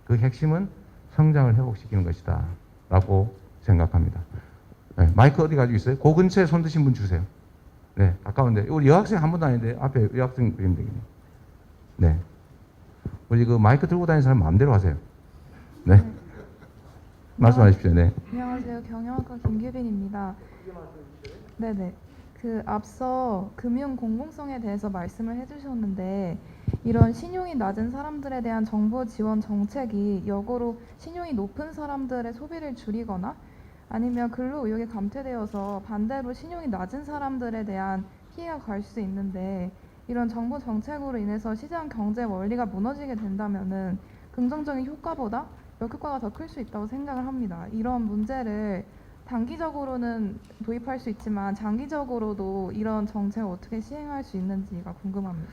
그 핵심은 성장을 회복시키는 것이다. 라고 생각합니다. 네, 마이크 어디 가지고 있어요? 그 근처에 손 드신 분 주세요. 네, 가까운데. 우리 여학생 한 분도 아닌데 앞에 여학생 그리면 되겠네. 네. 우리 그 마이크 들고 다니는 사람 마음대로 하세요. 네. 말씀하십시오. 네. 안녕하세요. 경영학과 김규빈입니다. 네네. 앞서 금융 공공성에 대해서 말씀을 해주셨는데 이런 신용이 낮은 사람들에 대한 정부 지원 정책이 역으로 신용이 높은 사람들의 소비를 줄이거나 아니면 근로 의욕이 감퇴되어서 반대로 신용이 낮은 사람들에 대한 피해가 갈 수 있는데 이런 정부 정책으로 인해서 시장 경제 원리가 무너지게 된다면은 긍정적인 효과보다 역효과가 더 클 수 있다고 생각을 합니다. 이런 문제를 단기적으로는 도입할 수 있지만 장기적으로도 이런 정책을 어떻게 시행할 수 있는지가 궁금합니다.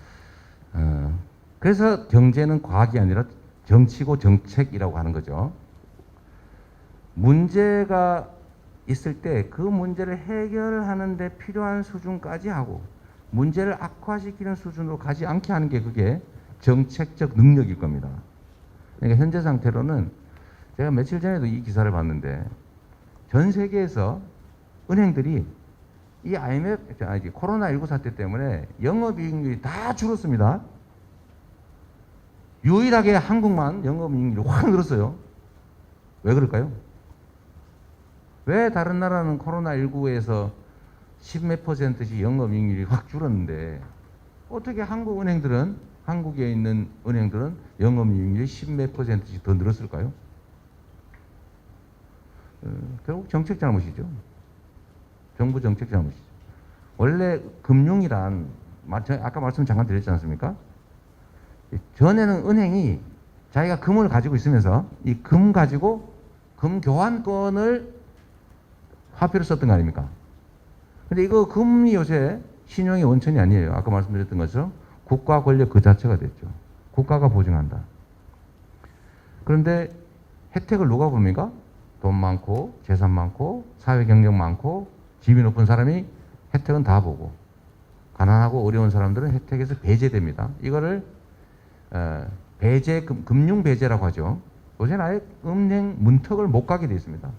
그래서 경제는 과학이 아니라 정치고 정책이라고 하는 거죠. 문제가 있을 때 그 문제를 해결하는 데 필요한 수준까지 하고 문제를 악화시키는 수준으로 가지 않게 하는 게 그게 정책적 능력일 겁니다. 그러니까 현재 상태로는 제가 며칠 전에도 이 기사를 봤는데 전 세계에서 은행들이 이 코로나19 사태 때문에 영업이익률이 다 줄었습니다. 유일하게 한국만 영업이익률이 확 늘었어요. 왜 그럴까요? 왜 다른 나라는 코로나19에서 10몇 %씩 영업이익률이 확 줄었는데 어떻게 한국에 있는 은행들은 영업이익률이 10몇 %씩 더 늘었을까요? 결국 정책 잘못이죠. 정부 정책 잘못이죠. 원래 금융이란 아까 말씀 잠깐 드렸지 않습니까? 전에는 은행이 자기가 금을 가지고 있으면서 이 금 가지고 금 교환권을 화폐로 썼던 거 아닙니까? 근데 이거 금이 요새 신용의 원천이 아니에요. 아까 말씀드렸던 것처럼 국가 권력 그 자체가 됐죠. 국가가 보증한다. 그런데 혜택을 누가 봅니까? 돈 많고 재산 많고 사회 경력 많고 집이 높은 사람이 혜택은 다 보고 가난하고 어려운 사람들은 혜택에서 배제됩니다. 이거를 금융 배제라고 하죠. 요새는 아예 은행 문턱을 못 가게 되어 있습니다.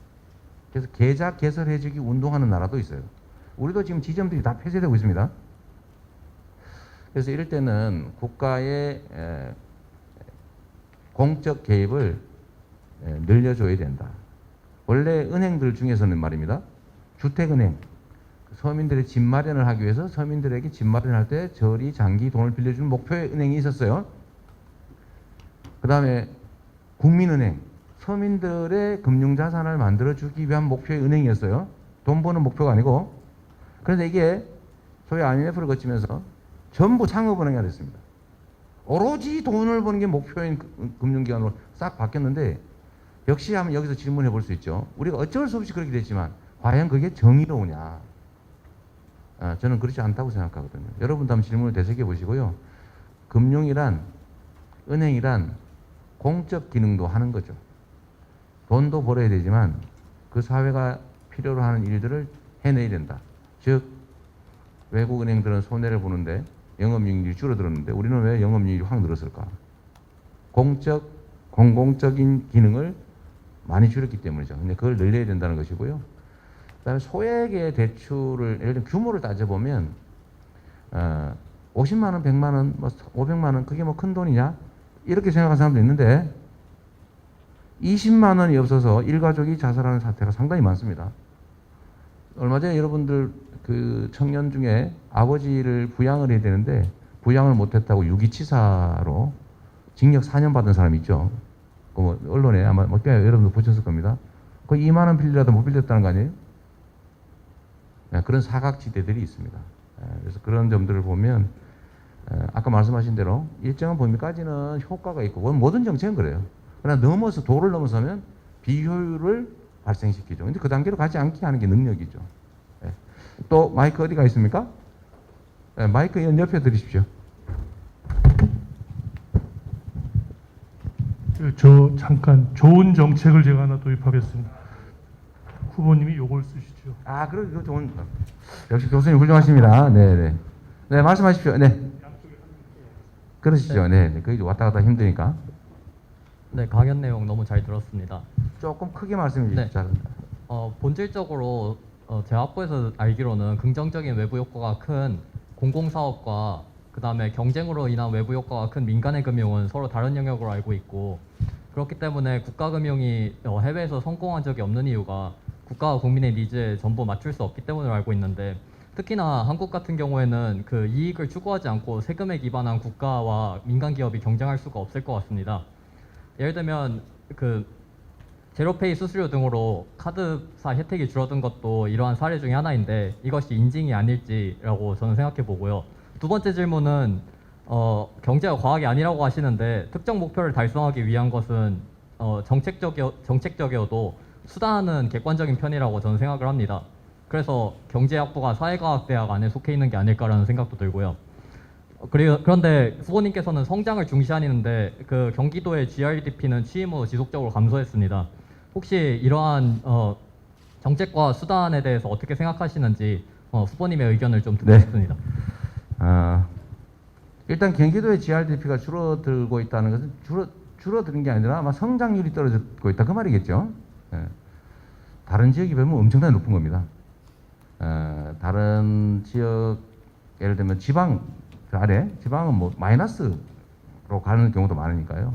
그래서 계좌 개설해주기 운동하는 나라도 있어요. 우리도 지금 지점들이 다 폐쇄되고 있습니다. 그래서 이럴 때는 국가의 공적 개입을 늘려줘야 된다. 원래 은행들 중에서는 말입니다. 주택은행, 서민들의 집 마련을 하기 위해서 서민들에게 집 마련할 때 저리 장기 돈을 빌려주는 목표의 은행이 있었어요. 그 다음에 국민은행, 서민들의 금융자산을 만들어주기 위한 목표의 은행이었어요. 돈 버는 목표가 아니고. 그런데 이게 소위 IMF를 거치면서 전부 창업은행이 됐습니다. 오로지 돈을 버는 게 목표인 금융기관으로 싹 바뀌었는데 역시 한번 여기서 질문해 볼 수 있죠. 우리가 어쩔 수 없이 그렇게 됐지만 과연 그게 정의로우냐? 저는 그렇지 않다고 생각하거든요. 여러분도 한번 질문을 되새겨 보시고요. 금융이란, 은행이란 공적 기능도 하는 거죠. 돈도 벌어야 되지만 그 사회가 필요로 하는 일들을 해내야 된다. 즉 외국 은행들은 손해를 보는데 영업이익률이 줄어들었는데 우리는 왜 영업이익률이 확 늘었을까? 공공적인 기능을 많이 줄였기 때문이죠. 근데 그걸 늘려야 된다는 것이고요. 그다음에 소액의 대출을 예를 들면 규모를 따져보면 50만 원, 100만 원, 500만 원 그게 뭐 큰 돈이냐? 이렇게 생각하는 사람도 있는데 20만 원이 없어서 일가족이 자살하는 사태가 상당히 많습니다. 얼마 전에 여러분들 그 청년 중에 아버지를 부양을 해야 되는데 부양을 못했다고 유기치사로 징역 4년 받은 사람이 있죠. 그 언론에 아마 여러분도 보셨을 겁니다. 그 2만 원 빌리라도 못 빌렸다는 거 아니에요? 그런 사각지대들이 있습니다. 그래서 그런 점들을 보면 아까 말씀하신 대로 일정한 범위까지는 효과가 있고 모든 정책은 그래요. 그러나 도를 넘어서면 비효율을 발생시키죠. 근데 그 단계로 가지 않게 하는 게 능력이죠. 또 마이크 어디가 있습니까? 마이크 옆에 드리십시오. 저 잠깐 좋은 정책을 제가 하나 도입하겠습니다. 후보님이 요걸 쓰시죠. 그거 좋은. 역시 교수님 훌륭하십니다. 네네. 네, 말씀하십시오. 네. 그러시죠. 네. 거기 왔다 갔다 힘드니까. 네, 강연 내용 너무 잘 들었습니다. 조금 크게 말씀해 주십시오. 네. 본질적으로 제 학부에서 알기로는 긍정적인 외부 효과가 큰 공공사업과 그 다음에 경쟁으로 인한 외부 효과가 큰 민간의 금융은 서로 다른 영역으로 알고 있고 그렇기 때문에 국가금융이 해외에서 성공한 적이 없는 이유가 국가와 국민의 니즈에 전부 맞출 수 없기 때문으로 알고 있는데 특히나 한국 같은 경우에는 그 이익을 추구하지 않고 세금에 기반한 국가와 민간 기업이 경쟁할 수가 없을 것 같습니다. 예를 들면 그 제로페이 수수료 등으로 카드사 혜택이 줄어든 것도 이러한 사례 중에 하나인데 이것이 인증이 아닐지라고 저는 생각해 보고요. 두 번째 질문은 경제가 과학이 아니라고 하시는데 특정 목표를 달성하기 위한 것은 정책적이어도 수단은 객관적인 편이라고 저는 생각을 합니다. 그래서 경제학부가 사회과학대학 안에 속해 있는 게 아닐까라는 생각도 들고요. 그런데 후보님께서는 성장을 중시하시는데 그 경기도의 GRDP는 취임 후 지속적으로 감소했습니다. 혹시 이러한 정책과 수단에 대해서 어떻게 생각하시는지 후보님의 의견을 좀 듣고 네. 싶습니다. 일단 경기도의 GRDP가 줄어들고 있다는 것은 줄어드는 게 아니라 아마 성장률이 떨어지고 있다 그 말이겠죠. 예. 다른 지역에 비하면 엄청나게 높은 겁니다. 다른 지역 예를 들면 지방 그 아래 지방은 뭐 마이너스로 가는 경우도 많으니까요.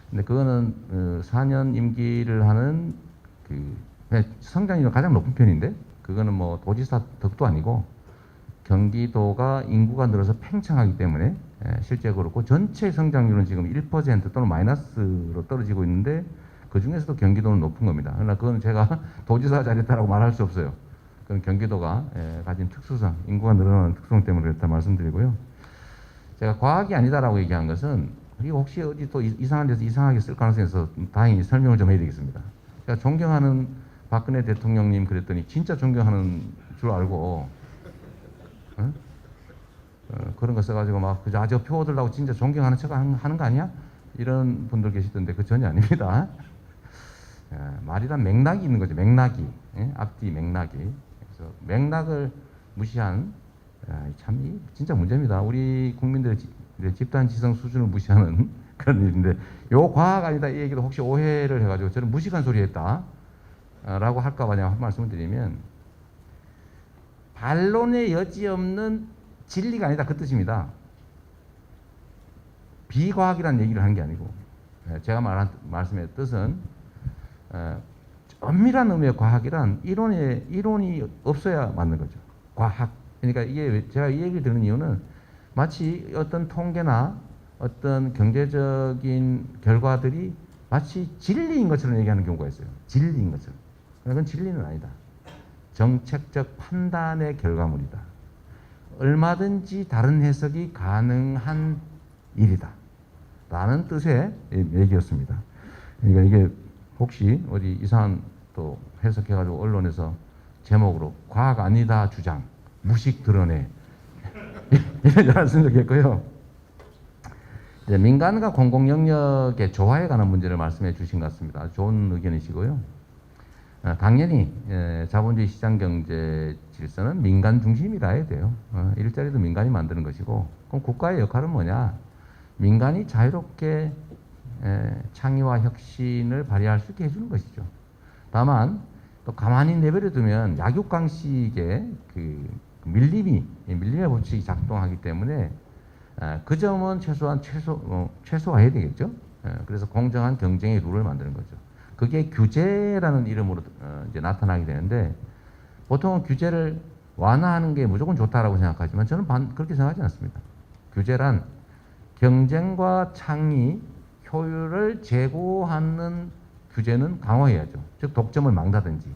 근데 그거는 4년 임기를 하는 성장률이 가장 높은 편인데 그거는 뭐 도지사 덕도 아니고 경기도가 인구가 늘어서 팽창하기 때문에 실제 그렇고 전체 성장률은 지금 1% 또는 마이너스로 떨어지고 있는데 그 중에서도 경기도는 높은 겁니다. 그러나 그건 제가 도지사 자리했다라고 말할 수 없어요. 그건 경기도가 가진 특수성, 인구가 늘어나는 특성 때문에 그렇다 말씀드리고요. 제가 과학이 아니다라고 얘기한 것은 그리고 혹시 어디 또 이상한 데서 이상하게 쓸 가능성이 있어서 다행히 설명을 좀 해야 되겠습니다. 제가 존경하는 박근혜 대통령님 그랬더니 진짜 존경하는 줄 알고 그런 거 써가지고 막 그저 아저 표 얻으려고 진짜 존경하는 척 하는 거 아니야? 이런 분들 계시던데 그 전혀 아닙니다. 말이란 맥락이 있는 거죠. 맥락이 앞뒤 맥락이. 그래서 맥락을 무시한 참 진짜 문제입니다. 우리 국민들의 집단 지성 수준을 무시하는 그런 일인데 요 과학 아니다 이 얘기도 혹시 오해를 해가지고 저는 무식한 소리 했다 라고 할까봐 내가 한 말씀을 드리면 반론의 여지 없는 진리가 아니다 그 뜻입니다. 비과학이라는 얘기를 하는 게 아니고 제가 말한 말씀의 뜻은 엄밀한 의미의 과학이란 이론이 없어야 맞는 거죠. 과학. 그러니까 이게 제가 이 얘기를 드는 이유는 마치 어떤 통계나 어떤 경제적인 결과들이 마치 진리인 것처럼 얘기하는 경우가 있어요. 진리인 것처럼. 그건 진리는 아니다. 정책적 판단의 결과물이다. 얼마든지 다른 해석이 가능한 일이다. 라는 뜻의 얘기였습니다. 그러니까 이게 혹시 어디 이상한 또 해석해가지고 언론에서 제목으로 과학 아니다 주장, 무식 드러내 이런 줄 알았으면 좋겠고요. 이제 민간과 공공 영역의 조화에 관한 문제를 말씀해 주신 것 같습니다. 아주 좋은 의견이시고요. 당연히 자본주의 시장 경제 질서는 민간 중심이라 해야 돼요. 일자리도 민간이 만드는 것이고 그럼 국가의 역할은 뭐냐? 민간이 자유롭게 창의와 혁신을 발휘할 수 있게 해주는 것이죠. 다만 또 가만히 내버려 두면 약육강식의 그 밀림의 법칙이 작동하기 때문에 그 점은 최소한 최소화해야 되겠죠. 그래서 공정한 경쟁의 룰을 만드는 거죠. 그게 규제라는 이름으로 이제 나타나게 되는데 보통은 규제를 완화하는 게 무조건 좋다라고 생각하지만 저는 그렇게 생각하지 않습니다. 규제란 경쟁과 창의, 효율을 제고하는 규제는 강화해야죠. 즉 독점을 막다든지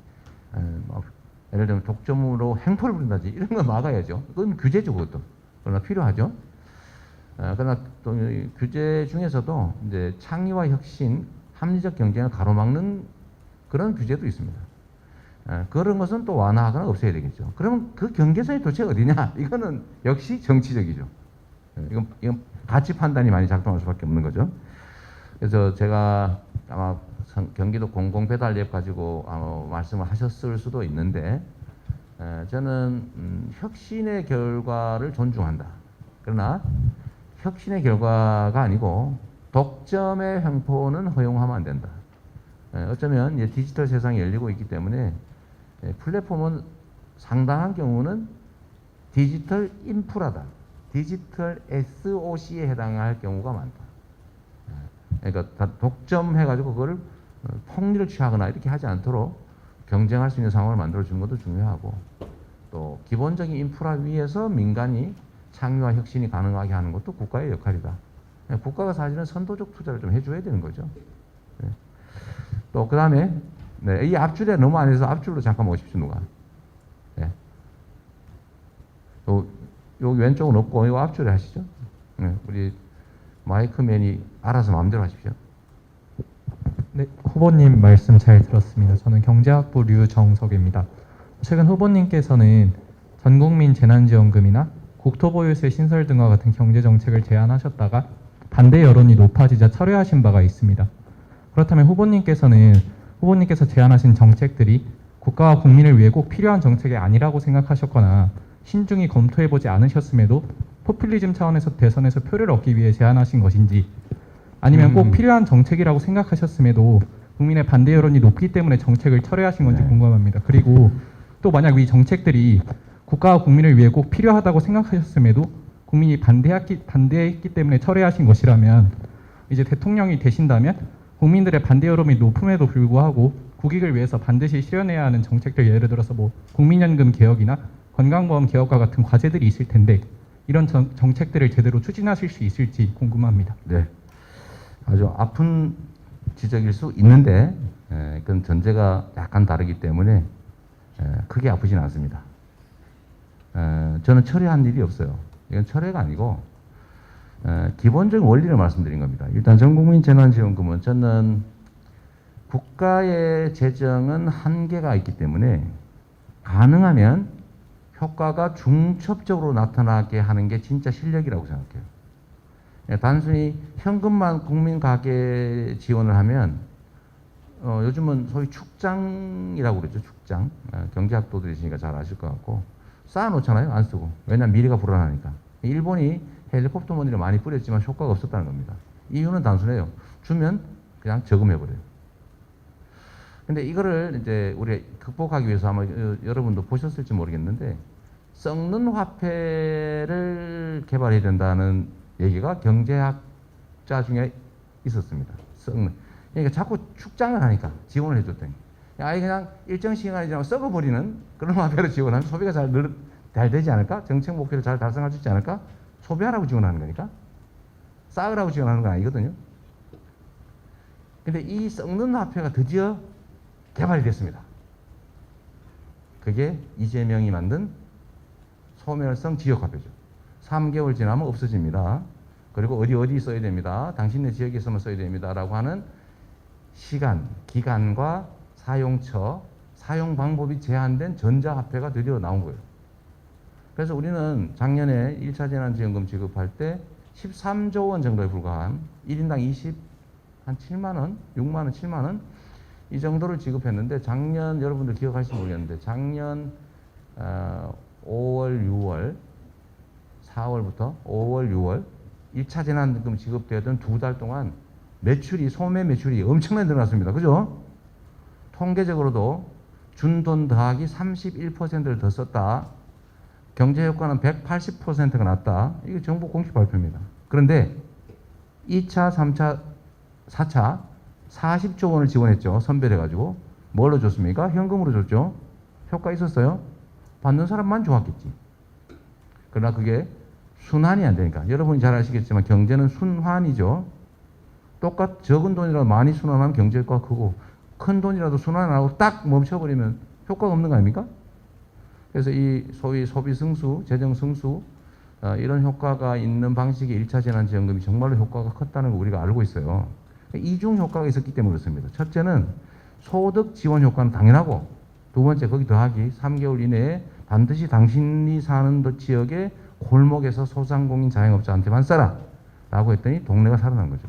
예를 들면 독점으로 행포를 부린다든지 이런 걸 막아야죠. 그건 규제죠. 그것도. 그러나 필요하죠. 그러나 또 규제 중에서도 이제 창의와 혁신, 합리적 경쟁을 가로막는 그런 규제도 있습니다. 그런 것은 또 완화하거나 없애야 되겠죠. 그러면 그 경계선이 도대체 어디냐? 이거는 역시 정치적이죠. 이건 가치 판단이 많이 작동할 수밖에 없는 거죠. 그래서 제가 아마 경기도 공공배달앱 가지고 말씀을 하셨을 수도 있는데 저는 혁신의 결과를 존중한다. 그러나 혁신의 결과가 아니고 독점의 횡포는 허용하면 안 된다. 어쩌면 이제 디지털 세상이 열리고 있기 때문에 플랫폼은 상당한 경우는 디지털 인프라다. 디지털 SOC에 해당할 경우가 많다. 그러니까 독점해가지고 그거를 폭리를 취하거나 이렇게 하지 않도록 경쟁할 수 있는 상황을 만들어주는 것도 중요하고 또 기본적인 인프라 위에서 민간이 창의와 혁신이 가능하게 하는 것도 국가의 역할이다. 국가가 사실은 선도적 투자를 좀 해줘야 되는 거죠. 또 그 다음에 이 앞줄에 너무 안 해서 앞줄로 잠깐 오십시오. 누가. 또 여기 왼쪽은 없고 이 앞줄에 하시죠. 네, 우리 마이크맨이 알아서 마음대로 하십시오. 네, 후보님 말씀 잘 들었습니다. 저는 경제학부 류정석입니다. 최근 후보님께서는 전국민 재난지원금이나 국토보유세 신설 등과 같은 경제정책을 제안하셨다가 반대 여론이 높아지자 철회하신 바가 있습니다. 그렇다면 후보님께서 제안하신 정책들이 국가와 국민을 위해 꼭 필요한 정책이 아니라고 생각하셨거나 신중히 검토해보지 않으셨음에도 포퓰리즘 차원에서 대선에서 표를 얻기 위해 제안하신 것인지, 아니면 꼭 필요한 정책이라고 생각하셨음에도 국민의 반대 여론이 높기 때문에 정책을 철회하신 건지 궁금합니다. 그리고 또 만약 이 정책들이 국가와 국민을 위해 꼭 필요하다고 생각하셨음에도 국민이 반대했기 때문에 철회하신 것이라면, 이제 대통령이 되신다면 국민들의 반대 여론이 높음에도 불구하고 국익을 위해서 반드시 실현해야 하는 정책들, 예를 들어서 뭐 국민연금 개혁이나 건강보험 개혁과 같은 과제들이 있을 텐데 이런 정책들을 제대로 추진하실 수 있을지 궁금합니다. 네, 아주 아픈 지적일 수 있는데 그건 전제가 약간 다르기 때문에 크게 아프진 않습니다. 저는 철회한 일이 없어요. 이건 철회가 아니고 기본적인 원리를 말씀드린 겁니다. 일단 전국민 재난지원금은 저는 국가의 재정은 한계가 있기 때문에 가능하면 효과가 중첩적으로 나타나게 하는 게 진짜 실력이라고 생각해요. 단순히 현금만 국민 가계 지원을 하면 요즘은 소위 축장이라고 그러죠. 축장. 경제학도들이시니까 잘 아실 것 같고 쌓아놓잖아요. 안 쓰고. 왜냐하면 미래가 불안하니까. 일본이 헬리콥터 머니를 많이 뿌렸지만 효과가 없었다는 겁니다. 이유는 단순해요. 주면 그냥 저금해버려요. 근데 이거를 이제 우리 극복하기 위해서 아마 여러분도 보셨을지 모르겠는데 썩는 화폐를 개발해야 된다는 얘기가 경제학자 중에 있었습니다. 썩는. 그러니까 자꾸 축장을 하니까 지원을 해줬더니 아예 그냥 일정 시간이 지나면 썩어버리는 그런 화폐로 지원하면 소비가 잘 되지 않을까? 정책 목표를 잘 달성할 수 있지 않을까? 소비하라고 지원하는 거니까 쌓으라고 지원하는 건 아니거든요. 근데 이 썩는 화폐가 드디어 개발이 됐습니다. 그게 이재명이 만든 소멸성 지역화폐죠. 3개월 지나면 없어집니다. 그리고 어디 써야 됩니다. 당신네 지역에서만 써야 됩니다. 라고 하는 시간, 기간과 사용처, 사용 방법이 제한된 전자화폐가 드디어 나온 거예요. 그래서 우리는 작년에 1차 재난지원금 지급할 때 13조 원 정도에 불과한 1인당 한 7만 원, 6만 원, 7만 원 이 정도를 지급했는데 작년 여러분들 기억하실지 모르겠는데 작년 5월, 6월, 4월부터 5월, 6월 1차 재난지원금 지급되던 2달 동안 소매 매출이 엄청나게 늘어났습니다. 그죠? 통계적으로도 준 돈 더하기 31%를 더 썼다. 경제 효과는 180%가 났다. 이게 정부 공식 발표입니다. 그런데 2차, 3차, 4차 40조 원을 지원했죠. 선별해가지고. 뭘로 줬습니까? 현금으로 줬죠. 효과 있었어요? 받는 사람만 좋았겠지. 그러나 그게 순환이 안 되니까. 여러분이 잘 아시겠지만 경제는 순환이죠. 적은 돈이라도 많이 순환하면 경제 효과가 크고 큰 돈이라도 순환 안 하고 딱 멈춰버리면 효과가 없는 거 아닙니까? 그래서 이 소위 소비 승수, 재정 승수 이런 효과가 있는 방식의 1차 재난지원금이 정말로 효과가 컸다는 걸 우리가 알고 있어요. 이중 효과가 있었기 때문에 그렇습니다. 첫째는 소득 지원 효과는 당연하고 두 번째 거기 더하기 3개월 이내에 반드시 당신이 사는 지역의 골목에서 소상공인 자영업자한테만 써라 라고 했더니 동네가 살아난 거죠.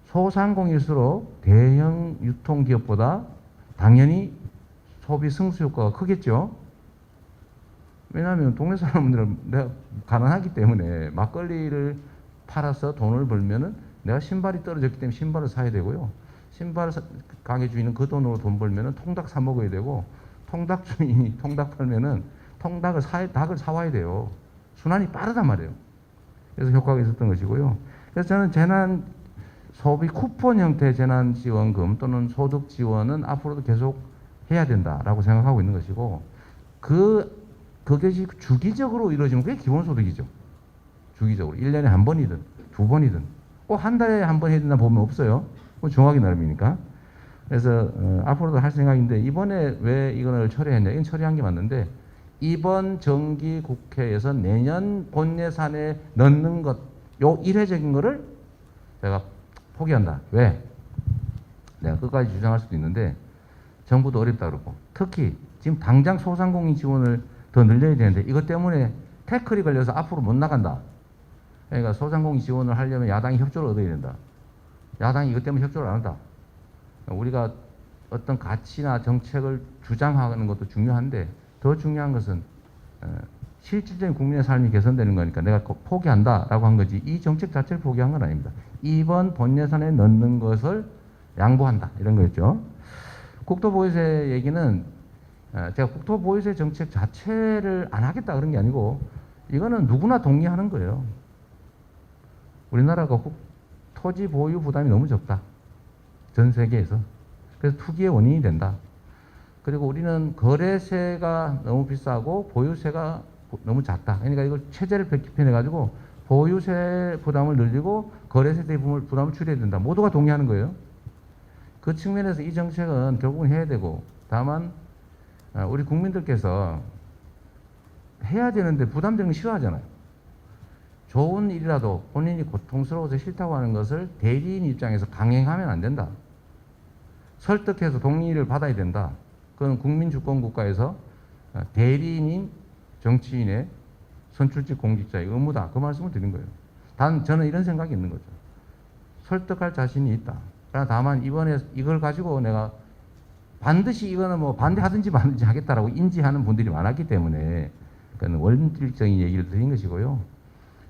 소상공일수록 대형 유통기업보다 당연히 소비 승수 효과가 크겠죠. 왜냐하면 동네 사람들은 내가 가난하기 때문에 막걸리를 팔아서 돈을 벌면은 내가 신발이 떨어졌기 때문에 신발을 사야 되고요. 신발 가게 주인은 그 돈으로 돈 벌면은 통닭 사 먹어야 되고 통닭 주인이 통닭 팔면은 닭을 사와야 돼요. 순환이 빠르단 말이에요. 그래서 효과가 있었던 것이고요. 그래서 저는 재난 소비 쿠폰 형태의 재난지원금 또는 소득 지원은 앞으로도 계속 해야 된다라고 생각하고 있는 것이고 그것이 주기적으로 이루어지면 그게 기본소득이죠. 주기적으로 1년에 한 번이든 두 번이든 꼭 한 달에 한 번 해야 된다 보면 없어요. 정하기 나름이니까. 그래서 앞으로도 할 생각인데 이번에 왜 이거를 철회했냐? 이건 철회한 게 맞는데 이번 정기 국회에서 내년 본 예산에 넣는 것, 요 일회적인 거를 제가 포기한다. 왜? 내가 끝까지 주장할 수도 있는데 정부도 어렵다 그러고, 특히 지금 당장 소상공인 지원을 더 늘려야 되는데 이것 때문에 태클이 걸려서 앞으로 못 나간다. 그러니까 소상공인 지원을 하려면 야당이 협조를 얻어야 된다. 야당이 이것 때문에 협조를 안 한다. 우리가 어떤 가치나 정책을 주장하는 것도 중요한데 더 중요한 것은 실질적인 국민의 삶이 개선되는 거니까 내가 포기한다라고 한 거지, 이 정책 자체를 포기한 건 아닙니다. 이번 본 예산에 넣는 것을 양보한다, 이런 거였죠. 국토보유세 얘기는 제가 국토보유세 정책 자체를 안 하겠다 그런 게 아니고, 이거는 누구나 동의하는 거예요. 우리나라가 토지 보유 부담이 너무 적다, 전 세계에서. 그래서 투기의 원인이 된다. 그리고 우리는 거래세가 너무 비싸고 보유세가 너무 작다. 그러니까 이걸 체제를 개편해 가지고 보유세 부담을 늘리고 거래세 대부분 부담을 줄여야 된다. 모두가 동의하는 거예요. 그 측면에서 이 정책은 결국은 해야 되고, 다만 우리 국민들께서 해야 되는데 부담되는 거 싫어하잖아요. 좋은 일이라도 본인이 고통스러워서 싫다고 하는 것을 대리인 입장에서 강행하면 안 된다. 설득해서 동의를 받아야 된다. 그건 국민주권국가에서 대리인인 정치인의 선출직 공직자의 의무다. 그 말씀을 드린 거예요. 단 저는 이런 생각이 있는 거죠. 설득할 자신이 있다. 그러나 다만 이번에 이걸 가지고 내가 반드시 이거는 뭐 반대하든지 말든지 하겠다라고 인지하는 분들이 많았기 때문에 그건 원칙적인 얘기를 드린 것이고요.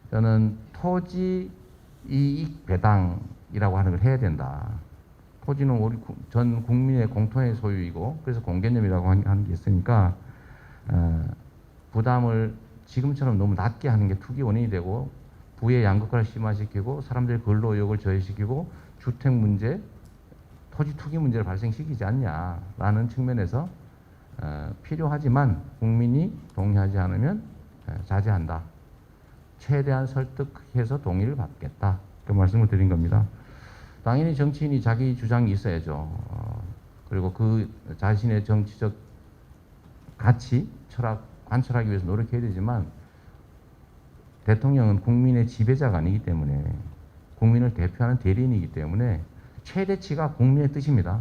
저는 토지 이익 배당이라고 하는 걸 해야 된다. 토지는 우리 전 국민의 공통의 소유이고, 그래서 공개념이라고 하는 게 있으니까 부담을 지금처럼 너무 낮게 하는 게 투기 원인이 되고, 부의 양극화를 심화시키고 사람들의 근로 의욕을 저해시키고 주택 문제, 토지 투기 문제를 발생시키지 않냐라는 측면에서 필요하지만 국민이 동의하지 않으면 자제한다. 최대한 설득해서 동의를 받겠다. 그 말씀을 드린 겁니다. 당연히 정치인이 자기 주장이 있어야죠. 그리고 그 자신의 정치적 가치, 철학 관철하기 위해서 노력해야 되지만, 대통령은 국민의 지배자가 아니기 때문에, 국민을 대표하는 대리인이기 때문에 최대치가 국민의 뜻입니다.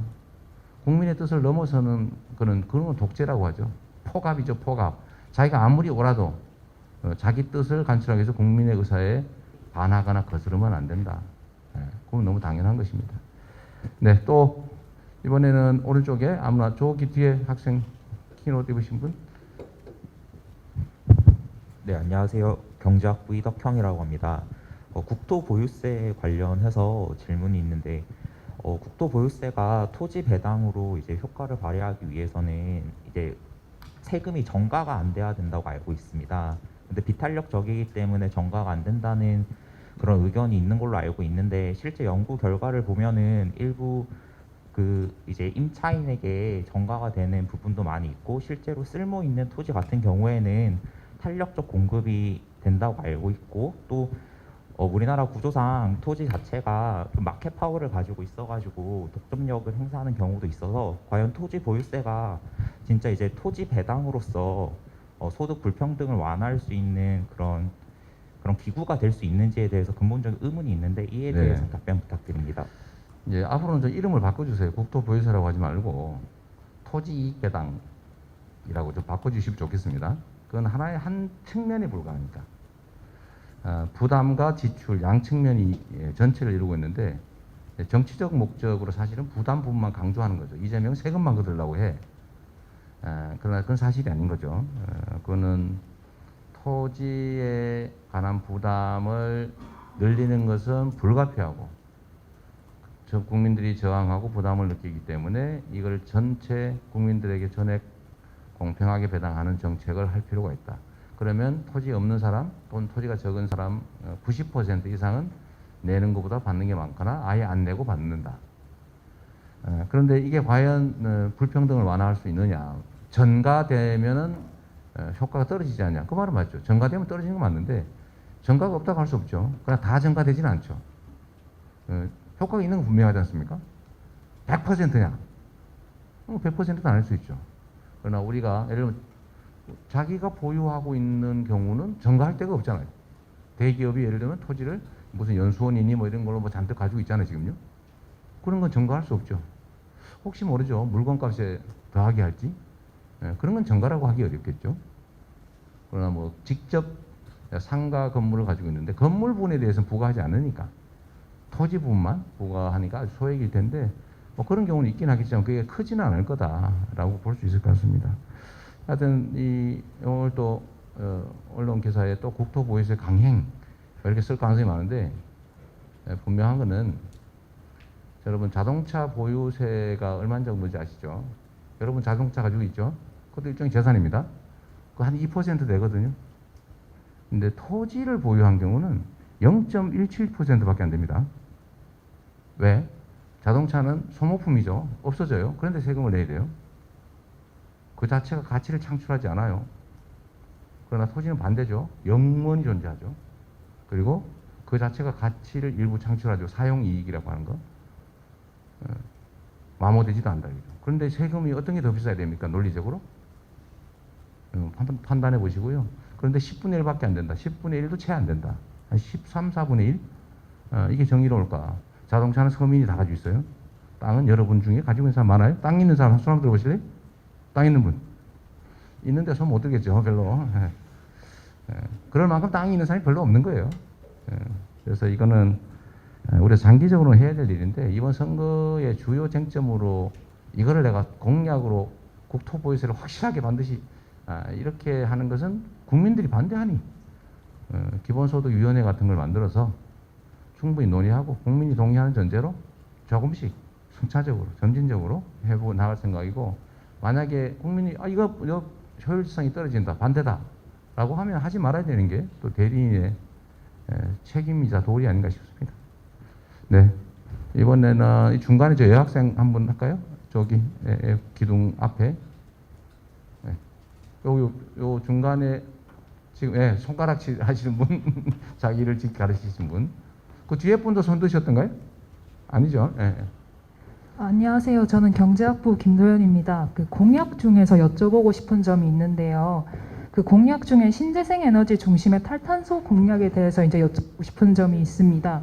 국민의 뜻을 넘어서는 그런 건 독재라고 하죠. 포갑이죠, 포갑. 자기가 아무리 옳아도 자기 뜻을 관철하기 위해서 국민의 의사에 반하거나 거스르면 안 된다. 그건 너무 당연한 것입니다. 네, 또 이번에는 오른쪽에 아무나 저기 뒤에 학생 흰옷 입으신 분. 네, 안녕하세요. 경제학부 이덕형이라고 합니다. 국토보유세 관련해서 질문이 있는데, 국토보유세가 토지 배당으로 이제 효과를 발휘하기 위해서는 이제 세금이 전가가 안 돼야 된다고 알고 있습니다. 근데 비탄력적이기 때문에 전가가 안 된다는 그런 의견이 있는 걸로 알고 있는데, 실제 연구 결과를 보면은 일부 그 이제 임차인에게 전가가 되는 부분도 많이 있고, 실제로 쓸모 있는 토지 같은 경우에는 탄력적 공급이 된다고 알고 있고, 또 우리나라 구조상 토지 자체가 좀 마켓 파워를 가지고 있어가지고 독점력을 행사하는 경우도 있어서, 과연 토지 보유세가 진짜 이제 토지 배당으로서 소득 불평등을 완화할 수 있는 그런 기구가 될 수 있는지에 대해서 근본적인 의문이 있는데, 이에 대해서 네. 답변 부탁드립니다. 이제 앞으로는 저 이름을 바꿔주세요. 국토보유세라고 하지 말고 토지이익배당이라고 좀 바꿔주시면 좋겠습니다. 그건 하나의 한 측면에 불과하니까. 부담과 지출 양 측면이 전체를 이루고 있는데, 정치적 목적으로 사실은 부담 부분만 강조하는 거죠. 이재명 세금만 거들라고 해. 그러나 그건 사실이 아닌 거죠. 그거는 토지에 관한 부담을 늘리는 것은 불가피하고, 국민들이 저항하고 부담을 느끼기 때문에 이걸 전체 국민들에게 전액 공평하게 배당하는 정책을 할 필요가 있다. 그러면 토지 없는 사람 또는 토지가 적은 사람 90% 이상은 내는 것보다 받는 게 많거나 아예 안 내고 받는다. 그런데 이게 과연 불평등을 완화할 수 있느냐. 전가되면은 효과가 떨어지지 않냐. 그 말은 맞죠. 전가되면 떨어지는 건 맞는데 전가가 없다고 할 수 없죠. 그러나 다 전가되지는 않죠. 효과가 있는 건 분명하지 않습니까? 100%냐? 100%도 아닐 수 있죠. 그러나 우리가 예를 들면 자기가 보유하고 있는 경우는 전가할 데가 없잖아요. 대기업이 예를 들면 토지를 무슨 연수원이니 뭐 이런 걸로 뭐 잔뜩 가지고 있잖아요, 지금요. 그런 건 전가할 수 없죠. 혹시 모르죠. 물건값에 더하게 할지. 예, 그런 건 전가라고 하기 어렵겠죠. 그러나 뭐 직접 상가 건물을 가지고 있는데 건물 부분에 대해서는 부과하지 않으니까 토지 부분만 부과하니까 아주 소액일 텐데 뭐 그런 경우는 있긴 하겠지만 그게 크지는 않을 거다라고 볼 수 있을 것 같습니다. 하여튼 이 오늘 또 언론 기사에 또 국토보유세 강행 이렇게 쓸 가능성이 많은데 분명한 거는 여러분 자동차 보유세가 얼마 정도인지 아시죠? 여러분 자동차 가지고 있죠? 그것도 일종의 재산입니다. 그 한 2% 되거든요. 근데 토지를 보유한 경우는 0.17%밖에 안 됩니다. 왜? 자동차는 소모품이죠. 없어져요. 그런데 세금을 내야 돼요. 그 자체가 가치를 창출하지 않아요. 그러나 토지는 반대죠. 영원히 존재하죠. 그리고 그 자체가 가치를 일부 창출하죠. 사용이익이라고 하는 거. 마모되지도 않다. 그런데 세금이 어떤 게 더 비싸야 됩니까? 논리적으로? 한번 판단해 보시고요. 그런데 10분의 1밖에 안 된다. 10분의 1도 채 안 된다. 한 13, 4분의 1? 이게 정의로울까? 자동차는 서민이 다 가지고 있어요. 땅은 여러분 중에 가지고 있는 사람 많아요? 땅 있는 사람 손 한번 들어보실래요? 땅 있는 분. 있는데 손 못 들겠죠, 별로. 그럴 만큼 땅이 있는 사람이 별로 없는 거예요. 그래서 이거는 우리가 장기적으로 해야 될 일인데 이번 선거의 주요 쟁점으로 이거를 내가 공약으로 국토보유세를 확실하게 반드시 이렇게 하는 것은 국민들이 반대하니 기본소득위원회 같은 걸 만들어서 충분히 논의하고 국민이 동의하는 전제로 조금씩 순차적으로 점진적으로 해보고 나갈 생각이고 만약에 국민이 이거 효율성이 떨어진다 반대다 라고 하면 하지 말아야 되는 게 또 대리인의 책임이자 도리 아닌가 싶습니다. 네, 이번에는 중간에 저 여학생 한 분 할까요? 저기 기둥 앞에 요 중간에 지금 손가락질 하시는 분 자기를 지금 가르치신 분 그 뒤에 분도 손 드셨던가요? 아니죠? 안녕하세요. 저는 경제학부 김도연입니다. 그 공약 중에서 여쭤보고 싶은 점이 있는데요. 그 공약 중에 신재생 에너지 중심의 탈탄소 공약에 대해서 이제 여쭤보고 싶은 점이 있습니다.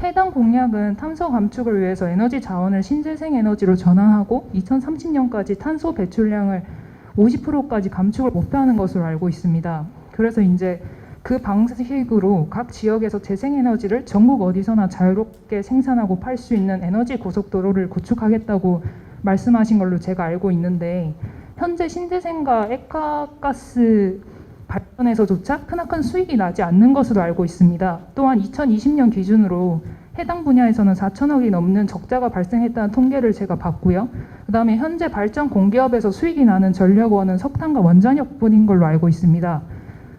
해당 공약은 탄소 감축을 위해서 에너지 자원을 신재생 에너지로 전환하고 2030년까지 탄소 배출량을 50%까지 감축을 목표하는 것으로 알고 있습니다. 그래서 이제 그 방식으로 각 지역에서 재생에너지를 전국 어디서나 자유롭게 생산하고 팔 수 있는 에너지 고속도로를 구축하겠다고 말씀하신 걸로 제가 알고 있는데 현재 신재생과 액화가스 발전에서조차 크나큰 수익이 나지 않는 것으로 알고 있습니다. 또한 2020년 기준으로 해당 분야에서는 4천억이 넘는 적자가 발생했다는 통계를 제가 봤고요. 그 다음에 현재 발전 공기업에서 수익이 나는 전력원은 석탄과 원자력뿐인 걸로 알고 있습니다.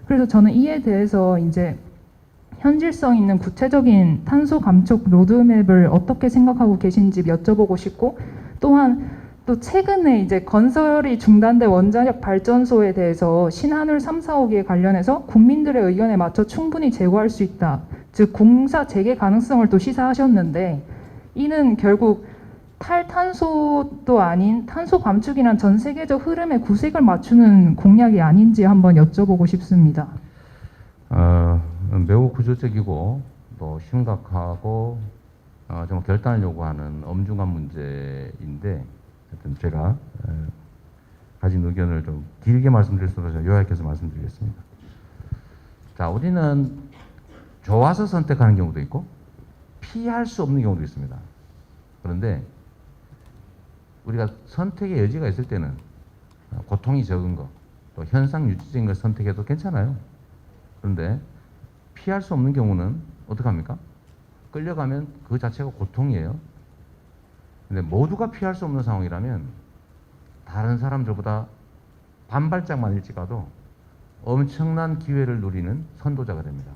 그래서 저는 이에 대해서 이제 현실성 있는 구체적인 탄소 감축 로드맵을 어떻게 생각하고 계신지 여쭤보고 싶고 또한 또 최근에 이제 건설이 중단된 원자력 발전소에 대해서 신한울 3, 4호기에 관련해서 국민들의 의견에 맞춰 충분히 제고할 수 있다. 즉 공사 재개 가능성을 또 시사하셨는데 이는 결국 탈탄소도 아닌 탄소 감축이란 전 세계적 흐름에 구색을 맞추는 공약이 아닌지 한번 여쭤보고 싶습니다. 매우 구조적이고 또 심각하고 좀 결단을 요구하는 엄중한 문제인데 하여튼 제가 가진 의견을 좀 길게 말씀드릴 수 없어서 요약해서 말씀드리겠습니다. 자, 우리는 좋아서 선택하는 경우도 있고 피할 수 없는 경우도 있습니다. 그런데 우리가 선택의 여지가 있을 때는 고통이 적은 거, 또 현상 유지적인 걸 선택해도 괜찮아요. 그런데 피할 수 없는 경우는 어떡합니까? 끌려가면 그 자체가 고통이에요. 근데 모두가 피할 수 없는 상황이라면 다른 사람들보다 반발짝만 일찍 가도 엄청난 기회를 누리는 선도자가 됩니다.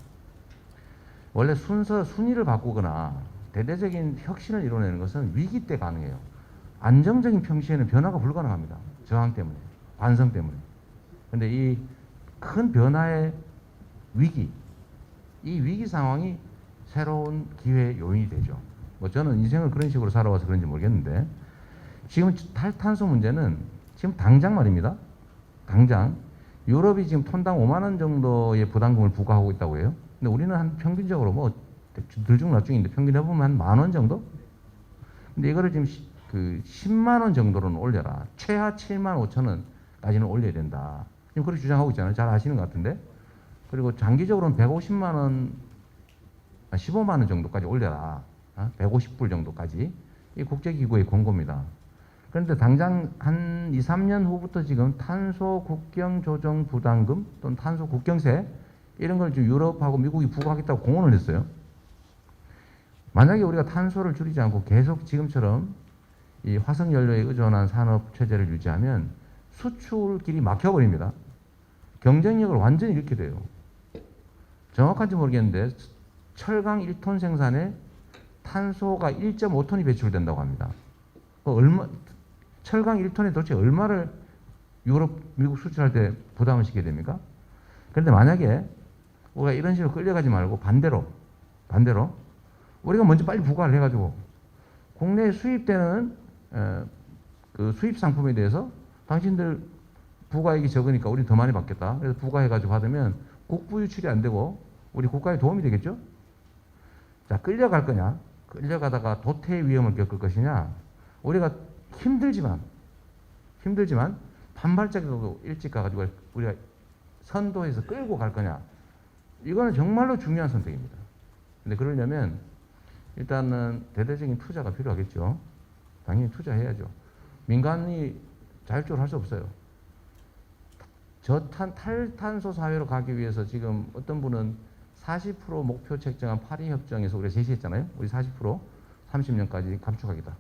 원래 순위를 바꾸거나 대대적인 혁신을 이뤄내는 것은 위기 때 가능해요. 안정적인 평시에는 변화가 불가능합니다. 저항 때문에, 관성 때문에. 그런데 이 큰 변화의 위기, 이 위기 상황이 새로운 기회의 요인이 되죠. 뭐 저는 인생을 그런 식으로 살아와서 그런지 모르겠는데 지금 탈탄소 문제는 지금 당장 말입니다. 당장 유럽이 지금 톤당 5만 원 정도의 부담금을 부과하고 있다고 해요. 근데 우리는 한 평균적으로 뭐 들중날중인데 평균 해보면 한 10,000원 정도? 근데 이거를 지금 그 10만 원 정도로는 올려라. 최하 7만 5천 원까지는 올려야 된다. 지금 그렇게 주장하고 있잖아요. 잘 아시는 것 같은데. 그리고 장기적으로는 150만 원, 15만 원 정도까지 올려라. 150불 정도까지. 이 국제기구의 권고입니다. 그런데 당장 한 2, 3년 후부터 지금 탄소 국경 조정 부담금 또는 탄소 국경세 이런 걸 지금 유럽하고 미국이 부과하겠다고 공언을 했어요. 만약에 우리가 탄소를 줄이지 않고 계속 지금처럼 이 화석 연료에 의존한 산업 체제를 유지하면 수출길이 막혀버립니다. 경쟁력을 완전히 잃게 돼요. 정확한지 모르겠는데 철강 1톤 생산에 탄소가 1.5톤이 배출된다고 합니다. 철강 1톤에 도대체 얼마를 유럽, 미국 수출할 때 부담을 시게 됩니까? 그런데 만약에 우리가 이런 식으로 끌려가지 말고 반대로 우리가 먼저 빨리 부과를 해가지고 국내에 수입되는 그 수입 상품에 대해서 당신들 부가액이 적으니까 우리 더 많이 받겠다. 그래서 부과해가지고 받으면 국부 유출이 안 되고 우리 국가에 도움이 되겠죠? 자, 끌려갈 거냐? 끌려가다가 도태의 위험을 겪을 것이냐? 우리가 힘들지만 반발적으로 일찍 가가지고 우리가 선도해서 끌고 갈 거냐? 이거는 정말로 중요한 선택입니다. 근데 그러려면 일단은 대대적인 투자가 필요하겠죠. 당연히 투자해야죠. 민간이 자율적으로 할 수 없어요. 탈탄소 사회로 가기 위해서 지금 어떤 분은 40% 목표 책정한 파리 협정에서 우리가 제시했잖아요. 우리 40% 30년까지 감축하겠다.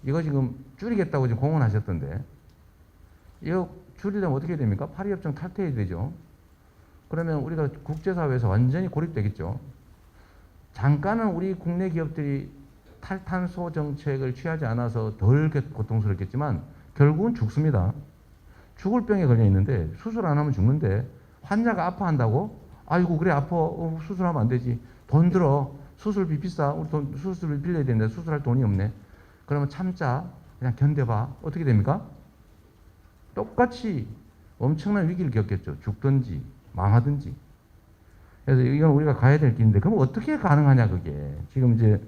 이거 지금 줄이겠다고 지금 공언하셨던데 이거 줄이려면 어떻게 됩니까? 파리 협정 탈퇴해야 되죠. 그러면 우리가 국제사회에서 완전히 고립되겠죠. 잠깐은 우리 국내 기업들이 탈탄소 정책을 취하지 않아서 덜 고통스럽겠지만 결국은 죽습니다. 죽을 병에 걸려 있는데 수술 안 하면 죽는데 환자가 아파한다고? 아이고 그래 아파 수술하면 안 되지. 돈 들어 수술비 비싸 우리 수술비 빌려야 되는데 수술할 돈이 없네. 그러면 참자 그냥 견뎌봐. 어떻게 됩니까? 똑같이 엄청난 위기를 겪겠죠. 죽든지 망하든지. 그래서 이건 우리가 가야 될 길인데 그럼 어떻게 가능하냐 그게. 지금 이제